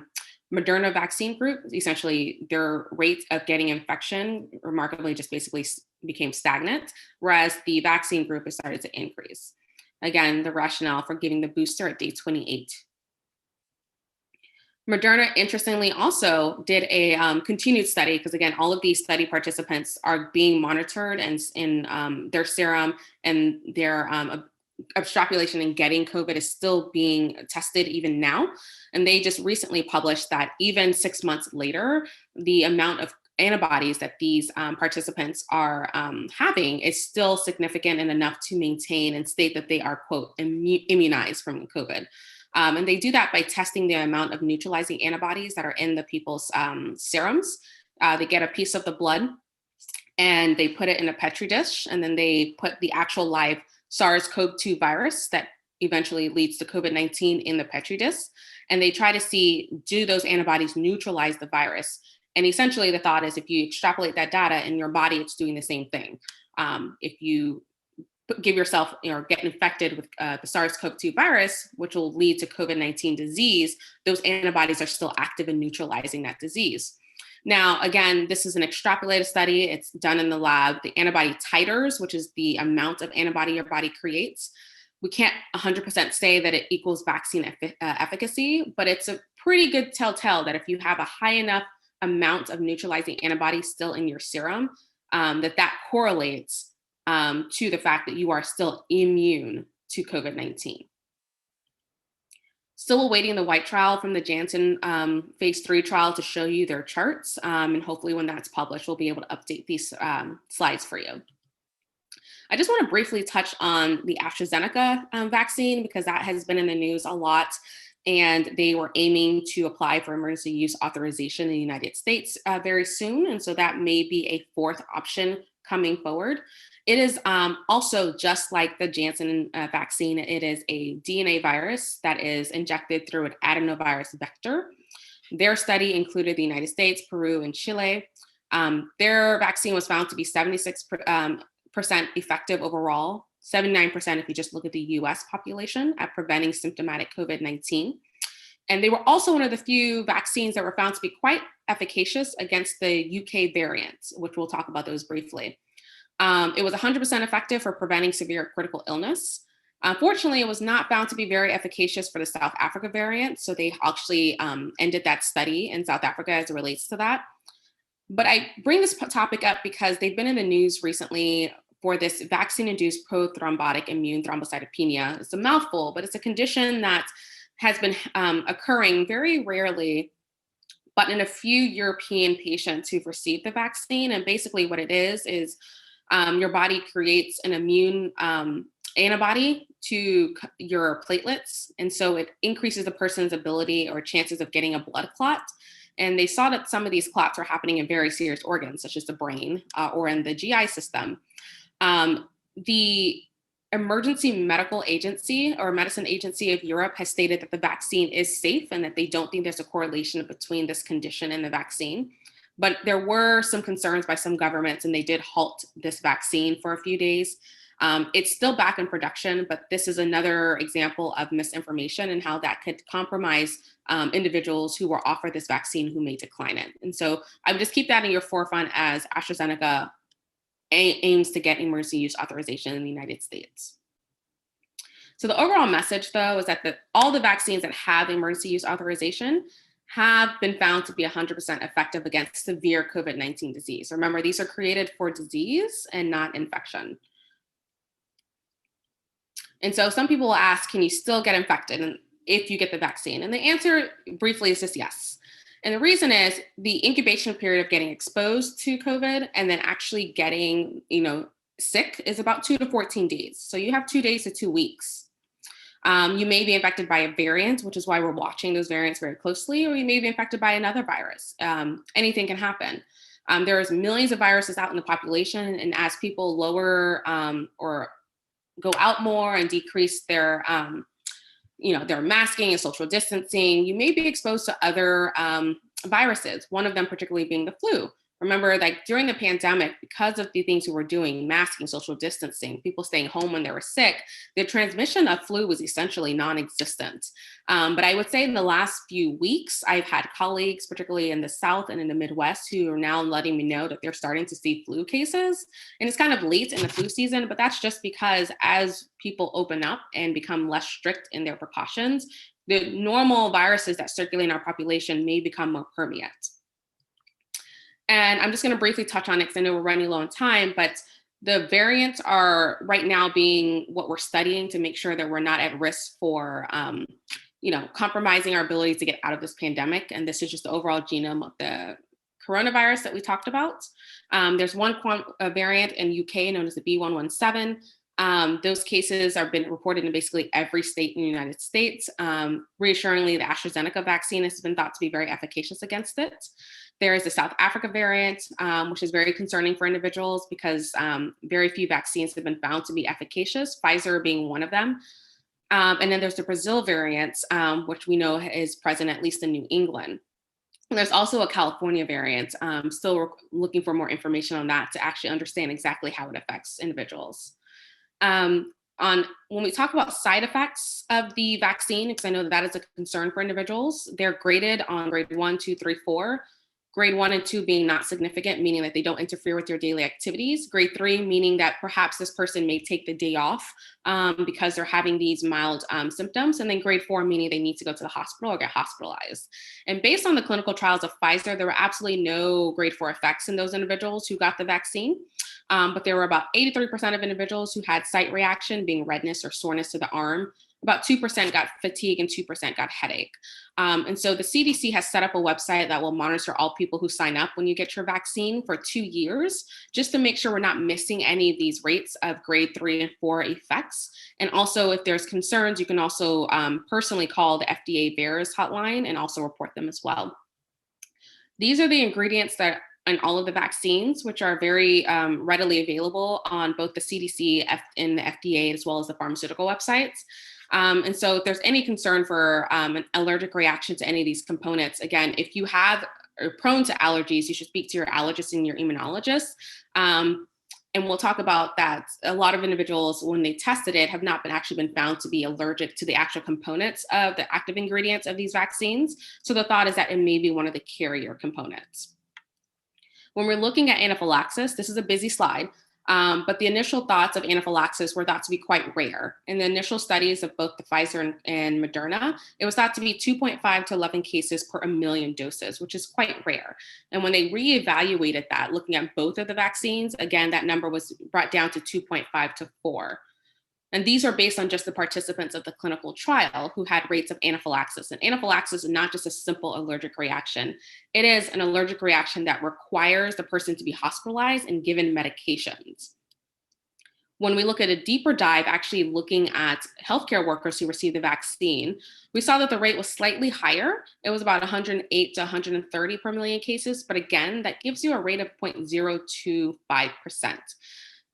Moderna vaccine group, essentially their rate of getting infection remarkably just basically became stagnant, whereas the vaccine group has started to increase. Again, the rationale for giving the booster at day 28. Moderna, interestingly, also did a continued study, because again, all of these study participants are being monitored and in their serum, and their extrapolation and getting COVID is still being tested even now. And they just recently published that even 6 months later, the amount of antibodies that these participants are having is still significant and enough to maintain and state that they are, quote, immunized from COVID. And they do that by testing the amount of neutralizing antibodies that are in the people's serums. They get a piece of the blood and they put it in a Petri dish, and then they put the actual live SARS-CoV-2 virus that eventually leads to COVID-19 in the Petri dish. And they try to see, do those antibodies neutralize the virus? And essentially the thought is, if you extrapolate that data in your body, it's doing the same thing. If you give yourself or get infected with the SARS-CoV-2 virus, which will lead to COVID-19 disease, those antibodies are still active in neutralizing that disease. Now, again, this is an extrapolated study. It's done in the lab. The antibody titers, which is the amount of antibody your body creates, we can't 100% say that it equals vaccine efficacy, but it's a pretty good telltale that if you have a high enough amount of neutralizing antibodies still in your serum, that correlates to the fact that you are still immune to COVID-19. Still awaiting the white trial from the Janssen phase 3 trial to show you their charts. And hopefully when that's published, we'll be able to update these slides for you. I just want to briefly touch on the AstraZeneca vaccine, because that has been in the news a lot. And they were aiming to apply for emergency use authorization in the United States very soon. And so that may be a fourth option coming forward. It is also just like the Janssen vaccine. It is a DNA virus that is injected through an adenovirus vector. Their study included the United States, Peru, and Chile. Their vaccine was found to be 76% effective overall, 79% if you just look at the US population at preventing symptomatic COVID-19. And they were also one of the few vaccines that were found to be quite efficacious against the UK variant, which we'll talk about those briefly. It was 100% effective for preventing severe critical illness. Unfortunately, it was not found to be very efficacious for the South Africa variant. So they actually ended that study in South Africa as it relates to that. But I bring this topic up because they've been in the news recently for this vaccine-induced prothrombotic immune thrombocytopenia. It's a mouthful, but it's a condition that has been occurring very rarely, but in a few European patients who've received the vaccine. And basically what it is your body creates an immune antibody to your platelets. And so it increases the person's ability or chances of getting a blood clot. And they saw that some of these clots were happening in very serious organs, such as the brain or in the GI system. The Emergency Medical Agency or Medicine Agency of Europe has stated that the vaccine is safe and that they don't think there's a correlation between this condition and the vaccine. But there were some concerns by some governments, and they did halt this vaccine for a few days. It's still back in production, but this is another example of misinformation and how that could compromise individuals who were offered this vaccine who may decline it. And so I would just keep that in your forefront as AstraZeneca aims to get emergency use authorization in the United States. So the overall message, though, is that all the vaccines that have emergency use authorization have been found to be 100% effective against severe COVID-19 disease. Remember, these are created for disease and not infection. And so some people will ask, can you still get infected if you get the vaccine? And the answer briefly is just yes. And the reason is the incubation period of getting exposed to COVID and then actually getting, sick is about 2 to 14 days. So you have 2 days to 2 weeks. You may be infected by a variant, which is why we're watching those variants very closely, or you may be infected by another virus. Anything can happen. There's millions of viruses out in the population, and as people lower or go out more and decrease their their masking and social distancing, you may be exposed to other viruses, one of them particularly being the flu. Remember, like during the pandemic, because of the things we were doing, masking, social distancing, people staying home when they were sick, the transmission of flu was essentially non-existent. But I would say in the last few weeks, I've had colleagues, particularly in the South and in the Midwest, who are now letting me know that they're starting to see flu cases. And it's kind of late in the flu season, but that's just because as people open up and become less strict in their precautions, the normal viruses that circulate in our population may become more permeate. And I'm just going to briefly touch on it because I know we're running low on time, but the variants are right now being what we're studying to make sure that we're not at risk for, compromising our ability to get out of this pandemic. And this is just the overall genome of the coronavirus that we talked about. There's one variant in UK known as the B.1.1.7. Those cases have been reported in basically every state in the United States. Reassuringly, the AstraZeneca vaccine has been thought to be very efficacious against it. There is the South Africa variant, which is very concerning for individuals because very few vaccines have been found to be efficacious, Pfizer being one of them. And then there's the Brazil variant, which we know is present at least in New England. And there's also a California variant. Still looking for more information on that to actually understand exactly how it affects individuals. When we talk about side effects of the vaccine, because I know that is a concern for individuals, they're graded on grade 1, 2, 3, 4. Grade 1 and 2 being not significant, meaning that they don't interfere with your daily activities. Grade 3, meaning that perhaps this person may take the day off because they're having these mild symptoms. And then grade 4, meaning they need to go to the hospital or get hospitalized. And based on the clinical trials of Pfizer, there were absolutely no grade 4 effects in those individuals who got the vaccine. But there were about 83% of individuals who had site reaction, being redness or soreness to the arm. About 2% got fatigue and 2% got headache. And so the CDC has set up a website that will monitor all people who sign up when you get your vaccine for 2 years, just to make sure we're not missing any of these rates of grade 3 and 4 effects. And also, if there's concerns, you can also personally call the FDA VAERS hotline and also report them as well. These are the ingredients that in all of the vaccines, which are very readily available on both the CDC and the FDA, as well as the pharmaceutical websites. And so if there's any concern for an allergic reaction to any of these components, again, if you are prone to allergies, you should speak to your allergist and your immunologist. And we'll talk about that. A lot of individuals, when they tested it, have not actually been found to be allergic to the actual components of the active ingredients of these vaccines. So the thought is that it may be one of the carrier components. When we're looking at anaphylaxis, this is a busy slide, but the initial thoughts of anaphylaxis were thought to be quite rare. In the initial studies of both the Pfizer and Moderna, it was thought to be 2.5 to 11 cases per 1 million doses, which is quite rare. And when they reevaluated that, looking at both of the vaccines, again, that number was brought down to 2.5 to 4. And these are based on just the participants of the clinical trial who had rates of anaphylaxis. And anaphylaxis is not just a simple allergic reaction. It is an allergic reaction that requires the person to be hospitalized and given medications. When we look at a deeper dive, actually looking at healthcare workers who received the vaccine, we saw that the rate was slightly higher. It was about 108 to 130 per million cases. But again, that gives you a rate of 0.025%.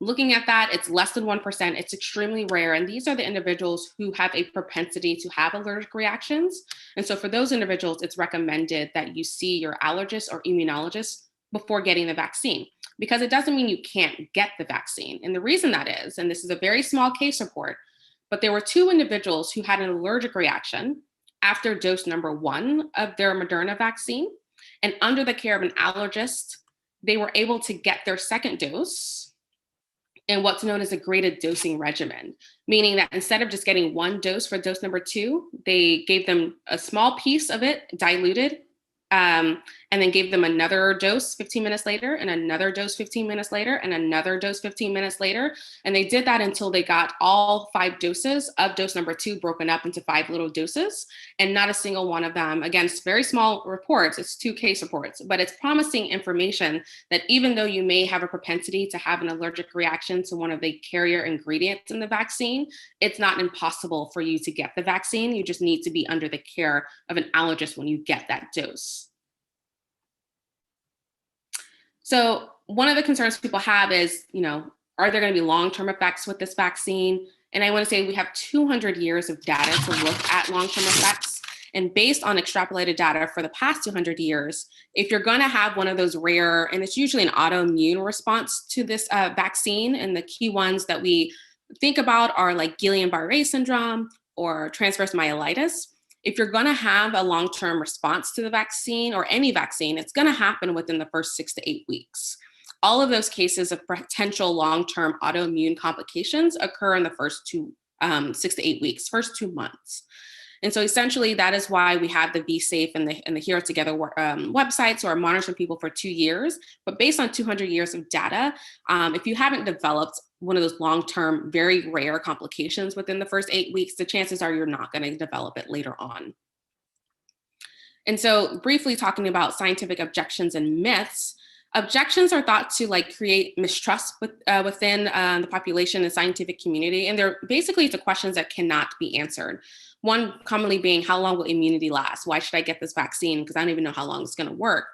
Looking at that, it's less than 1%. It's extremely rare. And these are the individuals who have a propensity to have allergic reactions. And so for those individuals, it's recommended that you see your allergist or immunologist before getting the vaccine, because it doesn't mean you can't get the vaccine. And the reason that is, and this is a very small case report, but there were 2 individuals who had an allergic reaction after dose number 1 of their Moderna vaccine. And under the care of an allergist, they were able to get their second dose in what's known as a graded dosing regimen, meaning that instead of just getting 1 dose for dose number 2, they gave them a small piece of it diluted, and then gave them another dose 15 minutes later, and another dose 15 minutes later, and another dose 15 minutes later. And they did that until they got all 5 doses of dose number 2 broken up into 5 little doses, and not a single one of them, again, it's very small reports, it's 2 case reports, but it's promising information that even though you may have a propensity to have an allergic reaction to one of the carrier ingredients in the vaccine, it's not impossible for you to get the vaccine. You just need to be under the care of an allergist when you get that dose. So one of the concerns people have is, are there going to be long-term effects with this vaccine? And I want to say we have 200 years of data to look at long-term effects. And based on extrapolated data for the past 200 years, if you're going to have one of those rare, and it's usually an autoimmune response to this vaccine, and the key ones that we think about are like Guillain-Barré syndrome or transverse myelitis. If you're going to have a long-term response to the vaccine or any vaccine, it's going to happen within the first 6 to 8 weeks. All of those cases of potential long-term autoimmune complications occur in the first 6 to 8 weeks, first 2 months. And so essentially that is why we have the Be Safe and the Hero Together websites, or monitoring people for 2 years. But based on 200 years of data, if you haven't developed one of those long-term, very rare complications within the first 8 weeks, the chances are you're not going to develop it later on. And so briefly talking about scientific objections and myths, objections are thought to like create mistrust within the population and scientific community. And they're basically to questions that cannot be answered. One commonly being, how long will immunity last? Why should I get this vaccine? Because I don't even know how long it's going to work.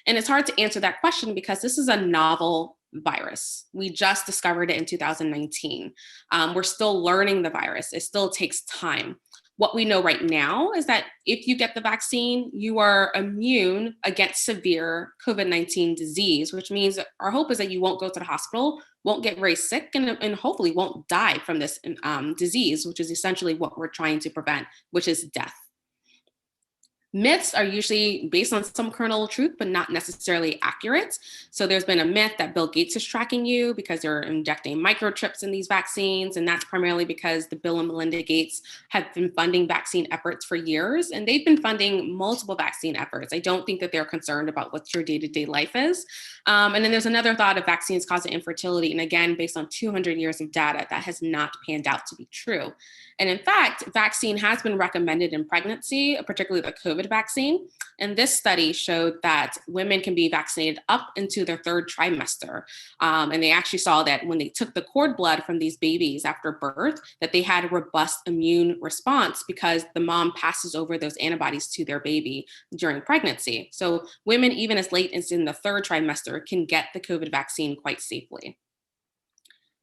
And it's hard to answer that question because this is a novel virus. We just discovered it in 2019. We're still learning the virus. It still takes time. What we know right now is that if you get the vaccine, you are immune against severe COVID-19 disease, which means our hope is that you won't go to the hospital, won't get very sick, and hopefully won't die from this disease, which is essentially what we're trying to prevent, which is death. Myths are usually based on some kernel of truth, but not necessarily accurate. So there's been a myth that Bill Gates is tracking you because they're injecting microchips in these vaccines. And that's primarily because the Bill and Melinda Gates have been funding vaccine efforts for years. And they've been funding multiple vaccine efforts. I don't think that they're concerned about what your day-to-day life is. And then there's another thought of vaccines causing infertility. And again, based on 200 years of data, that has not panned out to be true. And in fact, vaccine has been recommended in pregnancy, particularly the COVID vaccine. And this study showed that women can be vaccinated up into their 3rd trimester. And they actually saw that when they took the cord blood from these babies after birth, that they had a robust immune response because the mom passes over those antibodies to their baby during pregnancy. So women, even as late as in the 3rd trimester, can get the COVID vaccine quite safely.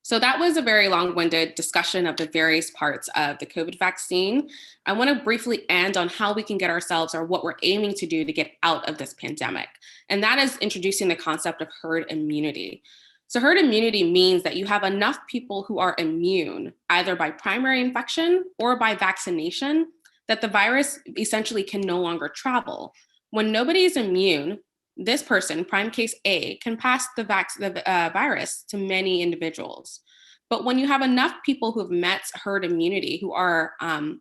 So that was a very long-winded discussion of the various parts of the COVID vaccine. I want to briefly end on how we can get ourselves, or what we're aiming to do to get out of this pandemic. And that is introducing the concept of herd immunity. So herd immunity means that you have enough people who are immune, either by primary infection or by vaccination, that the virus essentially can no longer travel. When nobody is immune, this person, prime case A, can pass the virus to many individuals. But when you have enough people who have met herd immunity, who are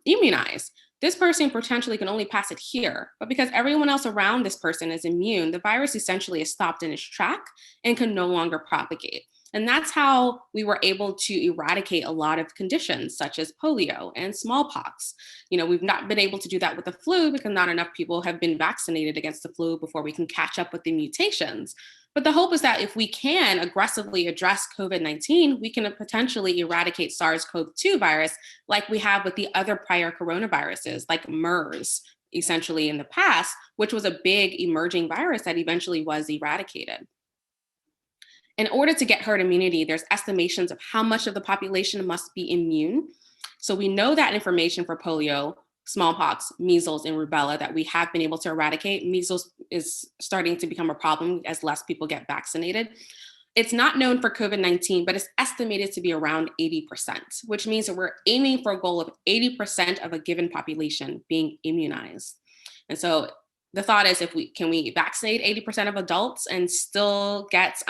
immunized, this person potentially can only pass it here. But because everyone else around this person is immune, the virus essentially is stopped in its track and can no longer propagate. And that's how we were able to eradicate a lot of conditions such as polio and smallpox. We've not been able to do that with the flu because not enough people have been vaccinated against the flu before we can catch up with the mutations. But the hope is that if we can aggressively address COVID-19, we can potentially eradicate SARS-CoV-2 virus like we have with the other prior coronaviruses, like MERS, essentially in the past, which was a big emerging virus that eventually was eradicated. In order to get herd immunity, there's estimations of how much of the population must be immune. So we know that information for polio, smallpox, measles, and rubella that we have been able to eradicate. Measles is starting to become a problem as less people get vaccinated. It's not known for COVID-19, but it's estimated to be around 80%, which means that we're aiming for a goal of 80% of a given population being immunized. And so the thought is, can we vaccinate 80% of adults and still get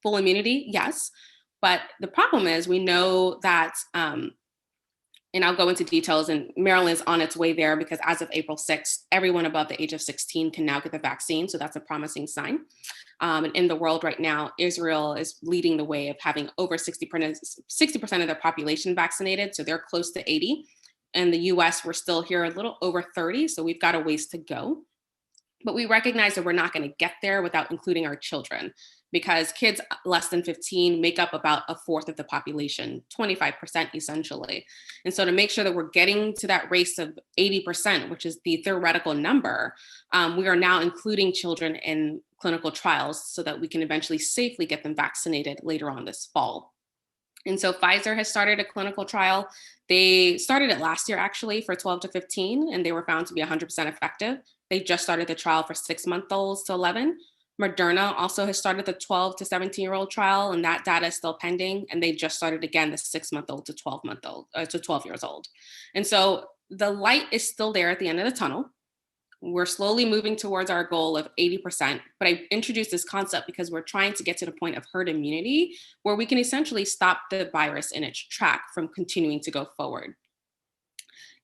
full immunity? Yes. But the problem is we know that, and I'll go into details, and Maryland's on its way there because as of April 6th, everyone above the age of 16 can now get the vaccine. So that's a promising sign. And in the world right now, Israel is leading the way of having over 60% of their population vaccinated. So they're close to 80. In the US, we're still here a little over 30. So we've got a ways to go. But we recognize that we're not going to get there without including our children, because kids less than 15 make up about a fourth of the population, 25% essentially. And so to make sure that we're getting to that race of 80%, which is the theoretical number, we are now including children in clinical trials so that we can eventually safely get them vaccinated later on this fall. And so Pfizer has started a clinical trial. They started it last year, actually, for 12 to 15, and they were found to be 100% effective. They just started the trial for 6-month-olds to 11. Moderna also has started the 12 to 17-year-old trial, and that data is still pending. And they just started again the 6-month-old to 12-month-old to 12 years old. And so the light is still there at the end of the tunnel. We're slowly moving towards our goal of 80%, but I introduced this concept because we're trying to get to the point of herd immunity where we can essentially stop the virus in its track from continuing to go forward.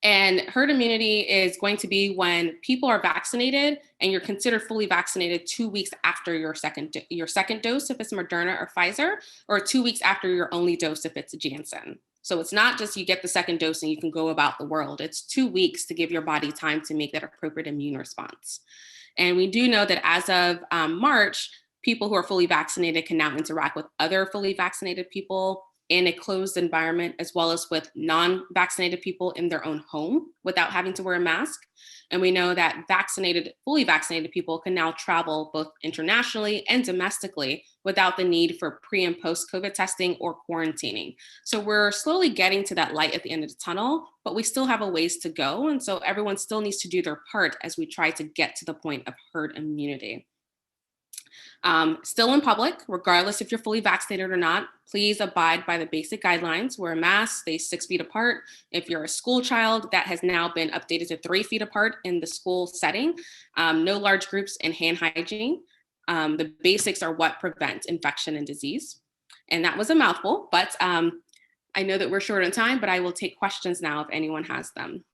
And herd immunity is going to be when people are vaccinated and you're considered fully vaccinated 2 weeks after your second dose if it's Moderna or Pfizer, or 2 weeks after your only dose if it's Janssen. So it's not just you get the second dose and you can go about the world. It's 2 weeks to give your body time to make that appropriate immune response. And we do know that as of March, people who are fully vaccinated can now interact with other fully vaccinated people in a closed environment, as well as with non-vaccinated people in their own home without having to wear a mask. And we know that fully vaccinated people can now travel both internationally and domestically without the need for pre and post COVID testing or quarantining. So we're slowly getting to that light at the end of the tunnel, but we still have a ways to go. And so everyone still needs to do their part as we try to get to the point of herd immunity. Still in public, regardless if you're fully vaccinated or not, please abide by the basic guidelines. Wear a mask, stay 6 feet apart. If you're a school child, that has now been updated to 3 feet apart in the school setting. No large groups, and hand hygiene. The basics are what prevent infection and disease. And that was a mouthful, but I know that we're short on time, but I will take questions now if anyone has them.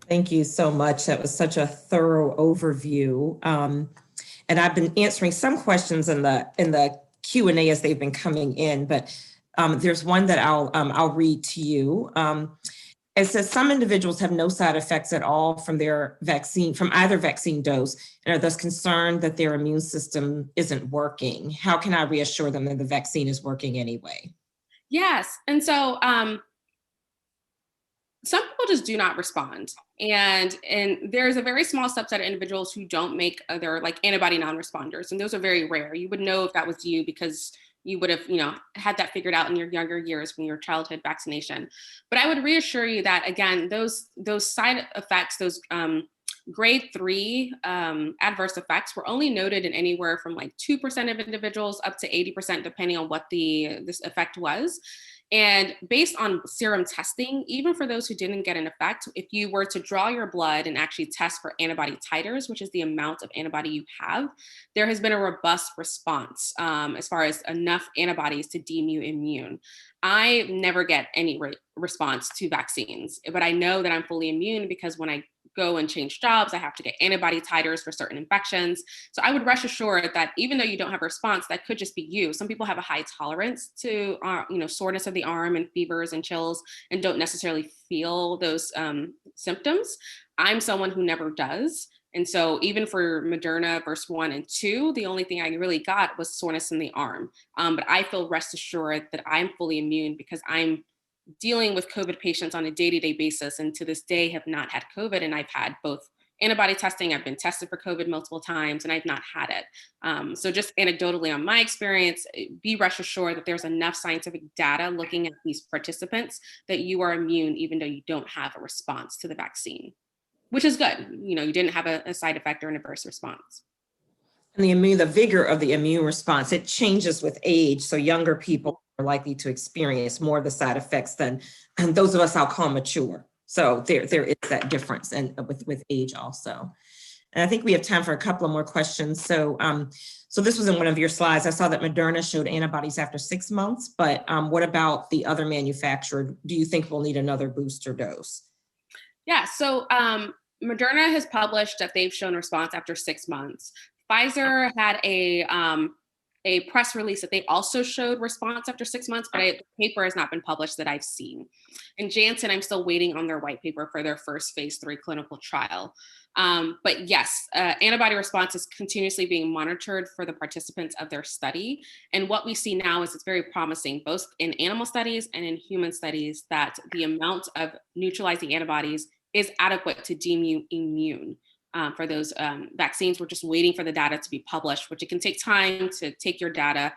Thank you so much. That was such a thorough overview. And I've been answering some questions in the Q&A as they've been coming in, but there's one that I'll read to you. It says some individuals have no side effects at all from their vaccine, from either vaccine dose, and are thus concerned that their immune system isn't working. How can I reassure them that the vaccine is working anyway? Yes, and so some people just do not respond. And there's a very small subset of individuals who don't make other like antibody non-responders. And those are very rare. You would know if that was you because you would have, had that figured out in your younger years from your childhood vaccination. But I would reassure you that again, those side effects, those grade 3 adverse effects were only noted in anywhere from like 2% of individuals up to 80%, depending on what this effect was. And based on serum testing, even for those who didn't get an effect, if you were to draw your blood and actually test for antibody titers, which is the amount of antibody you have, there has been a robust response as far as enough antibodies to deem you immune. I never get any response to vaccines, but I know that I'm fully immune because when I go and change jobs, I have to get antibody titers for certain infections. So I would rest assured that even though you don't have a response, that could just be you. Some people have a high tolerance to, soreness of the arm and fevers and chills and don't necessarily feel those symptoms. I'm someone who never does. And so even for Moderna verse 1 and 2, the only thing I really got was soreness in the arm. But I feel rest assured that I'm fully immune because I'm dealing with COVID patients on a day-to-day basis, and to this day have not had COVID. And I've had both antibody testing, I've been tested for COVID multiple times, and I've not had it. So just anecdotally on my experience, be rest assured that there's enough scientific data looking at these participants that you are immune even though you don't have a response to the vaccine, which is good. You didn't have a side effect or an adverse response. And the vigor of the immune response, it changes with age. So younger people are likely to experience more of the side effects than those of us I'll call mature. So there is that difference and with age also. And I think we have time for a couple of more questions. So this was in one of your slides. I saw that Moderna showed antibodies after 6 months, but what about the other manufacturer? Do you think we'll need another booster dose? Yeah, so Moderna has published that they've shown response after 6 months. Pfizer had a press release that they also showed response after 6 months, but the paper has not been published that I've seen. And Janssen, I'm still waiting on their white paper for their first phase 3 clinical trial. But yes, antibody response is continuously being monitored for the participants of their study. And what we see now is it's very promising, both in animal studies and in human studies, that the amount of neutralizing antibodies is adequate to deem you immune. for those vaccines. We're just waiting for the data to be published, which it can take time to take your data,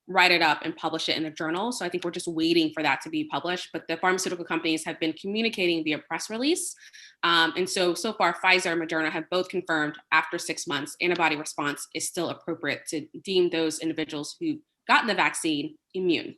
write it up, and publish it in a journal. So I think we're just waiting for that to be published. But the pharmaceutical companies have been communicating via press release. And so far, Pfizer and Moderna have both confirmed after 6 months, antibody response is still appropriate to deem those individuals who gotten the vaccine immune.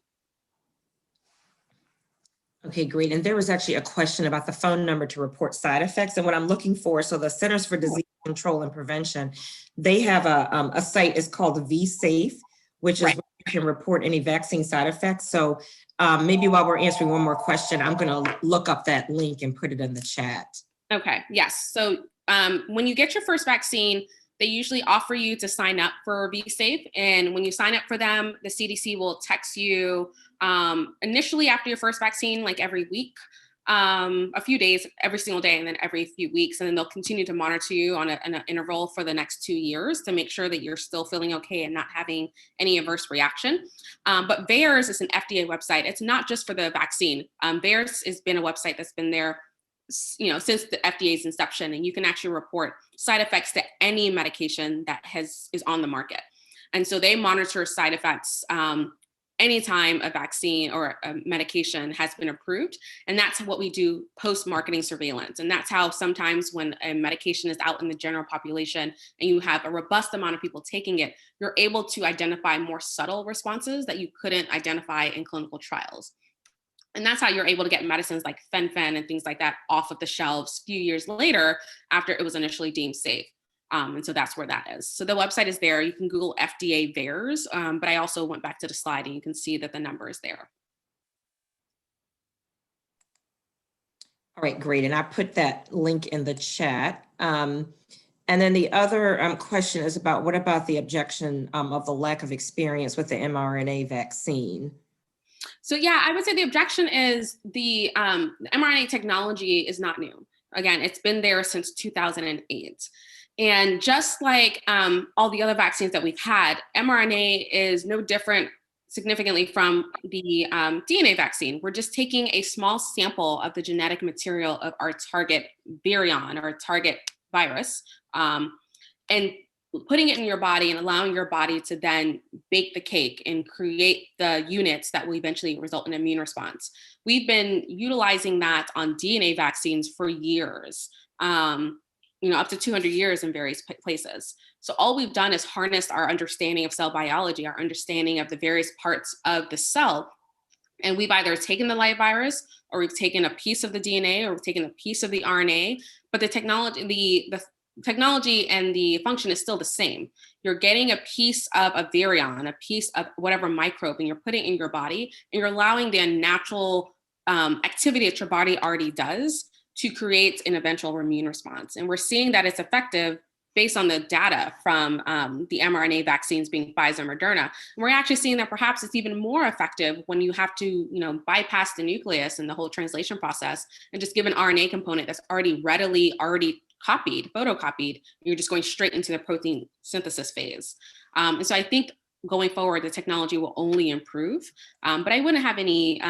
Okay, great. And there was actually a question about the phone number to report side effects. And what I'm looking for, so the Centers for Disease Control and Prevention, they have a site, it's called VSafe, which is Right. where you can report any vaccine side effects. So maybe while we're answering one more question, I'm going to look up that link and put it in the chat. Okay, yes. So when you get your first vaccine, they usually offer you to sign up for VSafe. And when you sign up for them, the CDC will text you initially after your first vaccine, like every week, a few days, every single day, and then every few weeks. And then they'll continue to monitor you on an interval for the next 2 years to make sure that you're still feeling okay and not having any adverse reaction. But VAERS is an FDA website. It's not just for the vaccine. VAERS has been a website that's been there since the FDA's inception, and you can actually report side effects to any medication that is on the market. And so they monitor side effects anytime a vaccine or a medication has been approved. And that's what we do post-marketing surveillance. And that's how sometimes when a medication is out in the general population and you have a robust amount of people taking it, you're able to identify more subtle responses that you couldn't identify in clinical trials. And that's how you're able to get medicines like fen-phen and things like that off of the shelves a few years later after it was initially deemed safe. And so that's where that is. So the website is there. You can Google FDA VAERS, but I also went back to the slide and you can see that the number is there. All right, great. And I put that link in the chat. And then the other question is about what about the objection of the lack of experience with the mRNA vaccine? So yeah, I would say the objection is the mRNA technology is not new. Again, it's been there since 2008. And just like all the other vaccines that we've had, mRNA is no different significantly from the DNA vaccine. We're just taking a small sample of the genetic material of our target virion or target virus and putting it in your body and allowing your body to then bake the cake and create the units that will eventually result in an immune response. We've been utilizing that on DNA vaccines for years, up to 200 years in various places. So all we've done is harnessed our understanding of cell biology, our understanding of the various parts of the cell. And we've either taken the live virus or we've taken a piece of the DNA or we've taken a piece of the RNA, but the technology and the function is still the same. You're getting a piece of a virion, a piece of whatever microbe, and you're putting it in your body, and you're allowing the natural activity that your body already does to create an eventual immune response. And we're seeing that it's effective based on the data from the mRNA vaccines being Pfizer and Moderna. And we're actually seeing that perhaps it's even more effective when you have to, bypass the nucleus and the whole translation process and just give an RNA component that's already photocopied, you're just going straight into the protein synthesis phase. And so I think going forward, the technology will only improve, but I wouldn't have any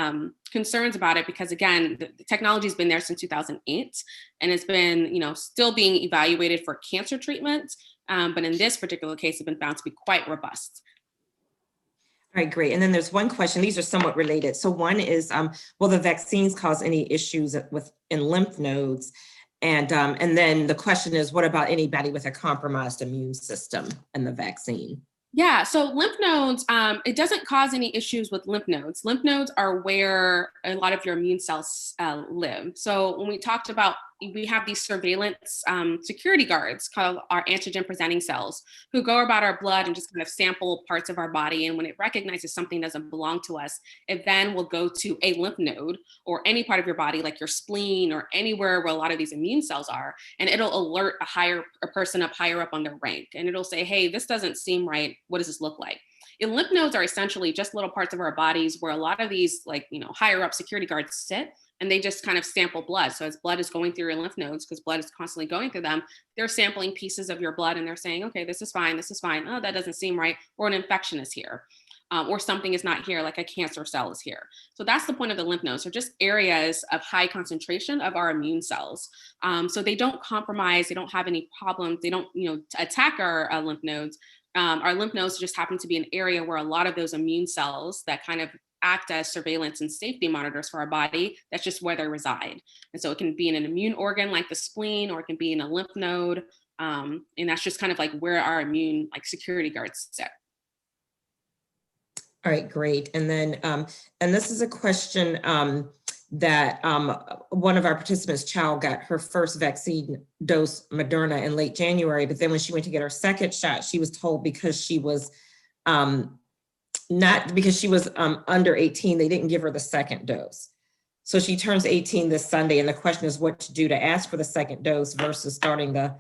concerns about it because again, the technology has been there since 2008 and it's been, still being evaluated for cancer treatment. But in this particular case, it's been found to be quite robust. All right, great. And then there's one question, these are somewhat related. So one is, will the vaccines cause any issues in lymph nodes? And then the question is, what about anybody with a compromised immune system and the vaccine? Yeah, so lymph nodes, it doesn't cause any issues with lymph nodes. Lymph nodes are where a lot of your immune cells live. So when we talked about, we have these surveillance security guards called our antigen presenting cells who go about our blood and just kind of sample parts of our body. And when it recognizes something doesn't belong to us, it then will go to a lymph node or any part of your body, like your spleen or anywhere where a lot of these immune cells are. And it'll alert a person up higher up on their rank. And it'll say, hey, this doesn't seem right. What does this look like? And lymph nodes are essentially just little parts of our bodies where a lot of these higher up security guards sit. And they just kind of sample blood. So as blood is going through your lymph nodes, because blood is constantly going through them, they're sampling pieces of your blood and they're saying, okay, this is fine. Oh, that doesn't seem right. Or an infection is here. or something is not here, like a cancer cell is here. So that's the point of the lymph nodes. They're just areas of high concentration of our immune cells. So they don't compromise, they don't have any problems, they don't, attack our lymph nodes. Our lymph nodes just happen to be an area where a lot of those immune cells that kind of act as surveillance and safety monitors for our body, that's just where they reside. And so it can be in an immune organ like the spleen, or it can be in a lymph node. And that's just kind of like where our immune security guards sit. All right, great. And then, and this is a question that one of our participants' child got her first vaccine dose, Moderna, in late January. But then when she went to get her second shot, she was told because she was under 18, they didn't give her the second dose. So she turns 18 this Sunday, and the question is what to do to ask for the second dose versus starting the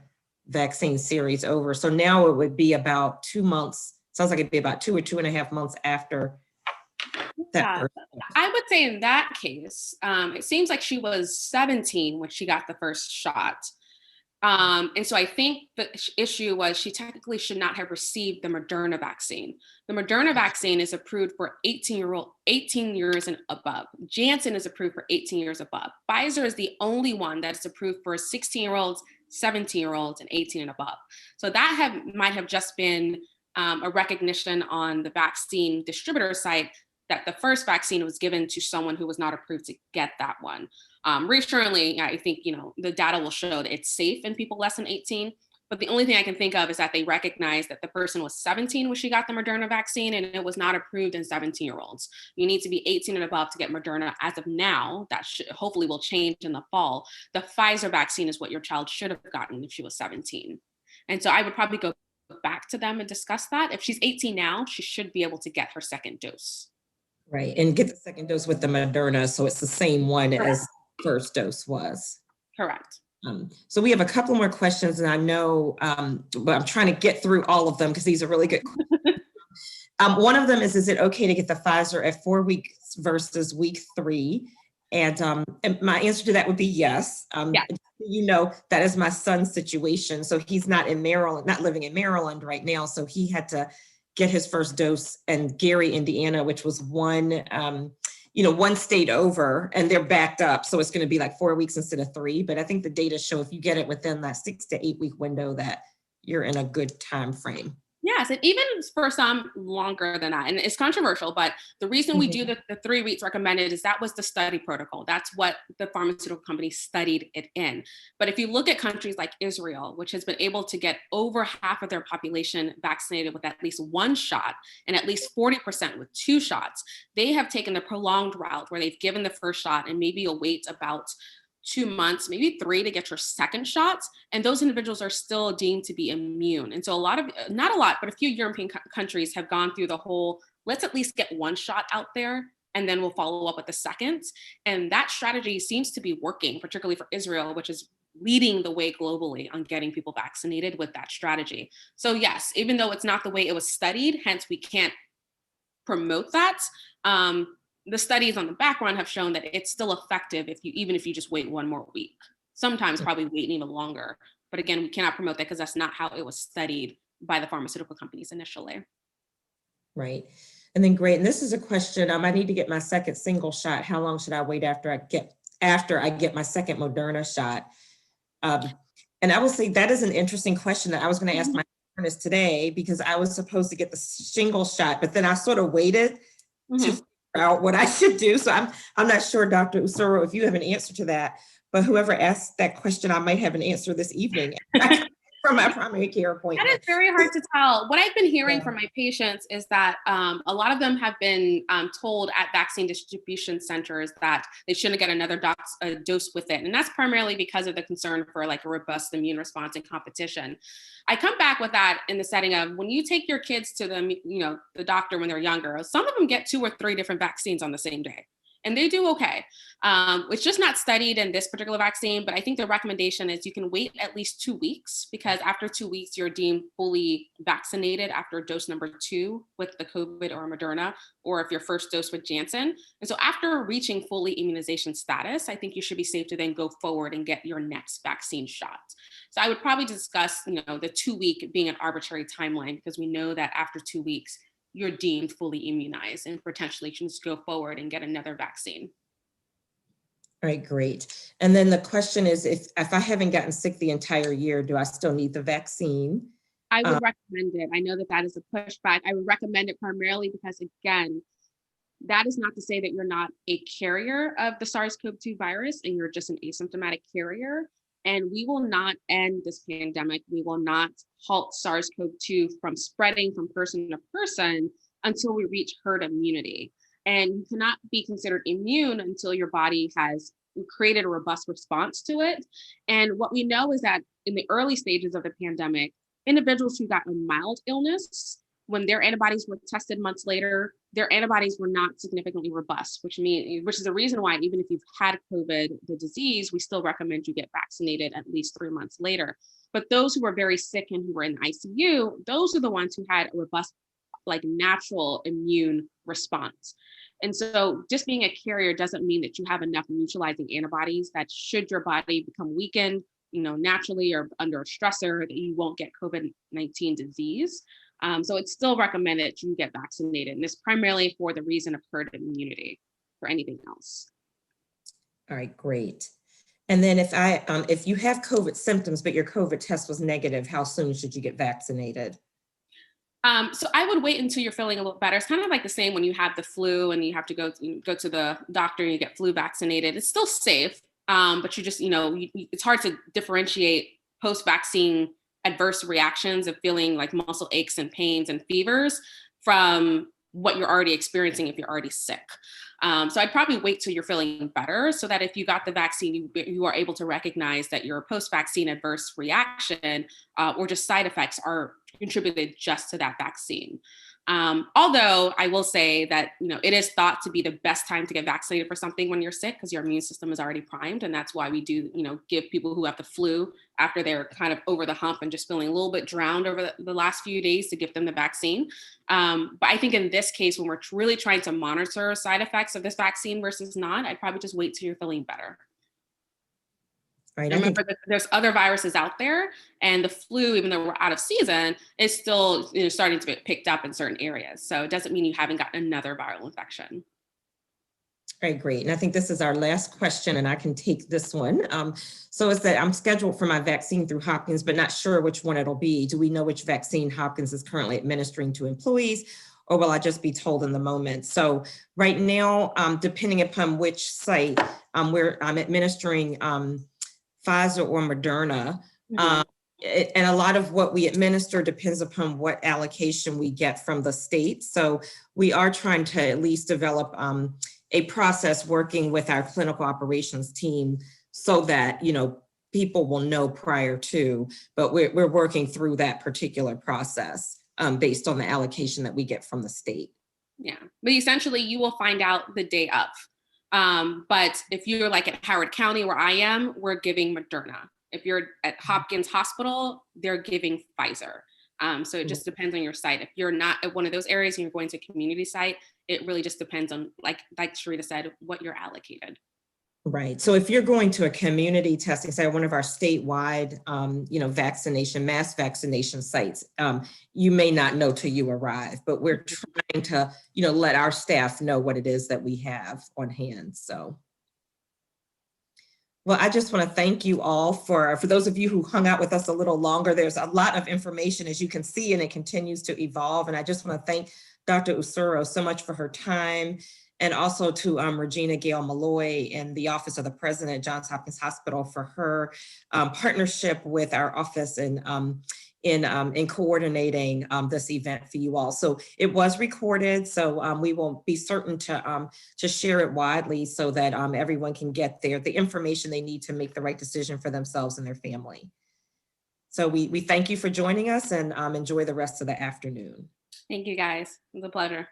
vaccine series over. So now it would be about 2 months. Sounds like it'd be about 2 or 2.5 months after that. I would say in that case, it seems like she was 17 when she got the first shot. And so I think the issue was she technically should not have received the Moderna vaccine. The Moderna vaccine is approved for 18 years and above. Janssen is approved for 18 years above. Pfizer is the only one that's approved for 16-year-olds, 17-year-olds, and 18 and above. So that might have just been a recognition on the vaccine distributor site that the first vaccine was given to someone who was not approved to get that one. Reassuringly, I think the data will show that it's safe in people less than 18. But the only thing I can think of is that they recognize that the person was 17 when she got the Moderna vaccine, and it was not approved in 17-year-olds. You need to be 18 and above to get Moderna. As of now, that hopefully will change in the fall. The Pfizer vaccine is what your child should have gotten if she was 17. And so I would probably go back to them and discuss that. If she's 18 now, she should be able to get her second dose. Right, and get the second dose with the Moderna, so it's the same one Correct. as first dose was. Correct. So we have a couple more questions, and I know, but I'm trying to get through all of them because these are really good questions. One of them is it okay to get the Pfizer at 4 weeks versus week 3? And my answer to that would be yes. That is my son's situation. So he's not in Maryland, not living in Maryland right now. So he had to get his first dose in Gary, Indiana, which was one state over, and they're backed up. So it's going to be like 4 weeks instead of 3. But I think the data show if you get it within that 6 to 8 week window that you're in a good time frame. Yes, and even for some longer than that. And it's controversial, but the reason we do the 3 weeks recommended is that was the study protocol. That's what the pharmaceutical company studied it in. But if you look at countries like Israel, which has been able to get over half of their population vaccinated with at least 1 shot and at least 40% with 2 shots, they have taken the prolonged route where they've given the first shot and maybe you'll wait about 2 months, maybe 3 to get your second shots. And those individuals are still deemed to be immune. And so not a lot, but a few European countries have gone through the whole, let's at least get 1 shot out there, and then we'll follow up with the second. And that strategy seems to be working, particularly for Israel, which is leading the way globally on getting people vaccinated with that strategy. So yes, even though it's not the way it was studied, hence we can't promote that, the studies on the background have shown that it's still effective even if you just wait 1 more week. Sometimes probably wait even longer. But again, we cannot promote that because that's not how it was studied by the pharmaceutical companies initially. Right. And then great. And this is a question. I need to get my second single shot. How long should I wait after I get my second Moderna shot? And I will say that is an interesting question that I was going to ask my internist today, because I was supposed to get the single shot, but then I sort of waited to out what I should do. So I'm not sure, Dr. Usoro, if you have an answer to that, but whoever asked that question, I might have an answer this evening from my primary care appointment. That is very hard to tell. What I've been hearing from my patients is that a lot of them have been told at vaccine distribution centers that they shouldn't get another dose with it. And that's primarily because of the concern for like a robust immune response and competition. I come back with that in the setting of when you take your kids to the doctor when they're younger, some of them get 2 or 3 different vaccines on the same day. And they do okay. It's just not studied in this particular vaccine, but I think the recommendation is you can wait at least 2 weeks, because after 2 weeks, you're deemed fully vaccinated after dose number 2 with the COVID or Moderna, or if your first dose with Janssen. And so after reaching fully immunization status, I think you should be safe to then go forward and get your next vaccine shot. So I would probably discuss, the 2 week being an arbitrary timeline, because we know that after 2 weeks, you're deemed fully immunized and potentially can just go forward and get another vaccine. All right, great. And then the question is, if I haven't gotten sick the entire year, do I still need the vaccine? I would recommend it. I know that that is a pushback. I would recommend it primarily because, again, that is not to say that you're not a carrier of the SARS-CoV-2 virus and you're just an asymptomatic carrier. And we will not end this pandemic. We will not halt SARS-CoV-2 from spreading from person to person until we reach herd immunity. And you cannot be considered immune until your body has created a robust response to it. And what we know is that in the early stages of the pandemic, individuals who got a mild illness, when their antibodies were tested months later, their antibodies were not significantly robust, which is the reason why even if you've had COVID, the disease, we still recommend you get vaccinated at least 3 months later. But those who were very sick and who were in ICU, those are the ones who had a robust, like natural immune response. And so just being a carrier doesn't mean that you have enough neutralizing antibodies that should your body become weakened, naturally or under a stressor, that you won't get COVID-19 disease. So it's still recommended that you get vaccinated, and it's primarily for the reason of herd immunity, for anything else. All right, great. And then if you have COVID symptoms, but your COVID test was negative, how soon should you get vaccinated? So I would wait until you're feeling a little better. It's kind of like the same when you have the flu and you have to go to the doctor and you get flu vaccinated. It's still safe, but you just, it's hard to differentiate post-vaccine adverse reactions of feeling like muscle aches and pains and fevers from what you're already experiencing if you're already sick. So I'd probably wait till you're feeling better so that if you got the vaccine, you are able to recognize that your post-vaccine adverse reaction or just side effects are contributed just to that vaccine. Although I will say that, it is thought to be the best time to get vaccinated for something when you're sick because your immune system is already primed. And that's why we do, give people who have the flu after they're kind of over the hump and just feeling a little bit drowned over the last few days to give them the vaccine. But I think in this case, when we're really trying to monitor side effects of this vaccine versus not, I'd probably just wait till you're feeling better. Right. Remember that there's other viruses out there, and the flu, even though we're out of season, is still starting to get picked up in certain areas. So it doesn't mean you haven't gotten another viral infection. All right, great. And I think this is our last question, and I can take this one. So it's that I'm scheduled for my vaccine through Hopkins, but not sure which one it'll be. Do we know which vaccine Hopkins is currently administering to employees, or will I just be told in the moment? So right now, depending upon which site, I'm administering Pfizer or Moderna. And a lot of what we administer depends upon what allocation we get from the state. So we are trying to at least develop a process working with our clinical operations team so that, people will know prior to, but we're working through that particular process based on the allocation that we get from the state. Yeah, but essentially you will find out the day of. But if you're like at Howard County where I am, we're giving Moderna. If you're at Hopkins Hospital, they're giving Pfizer. So it just depends on your site. If you're not at one of those areas and you're going to a community site, it really just depends on, like Sherita said, what you're allocated. Right. So if you're going to a community testing site, one of our statewide, mass vaccination sites, you may not know till you arrive, but we're trying to, let our staff know what it is that we have on hand. So. Well, I just want to thank you all for those of you who hung out with us a little longer. There's a lot of information, as you can see, and it continues to evolve. And I just want to thank Dr. Usoro so much for her time, and also to Regina Gail Malloy and the Office of the President at Johns Hopkins Hospital for her partnership with our office in coordinating this event for you all. So it was recorded, so we will be certain to share it widely so that everyone can get the information they need to make the right decision for themselves and their family. So we thank you for joining us, and enjoy the rest of the afternoon. Thank you, guys. It was a pleasure.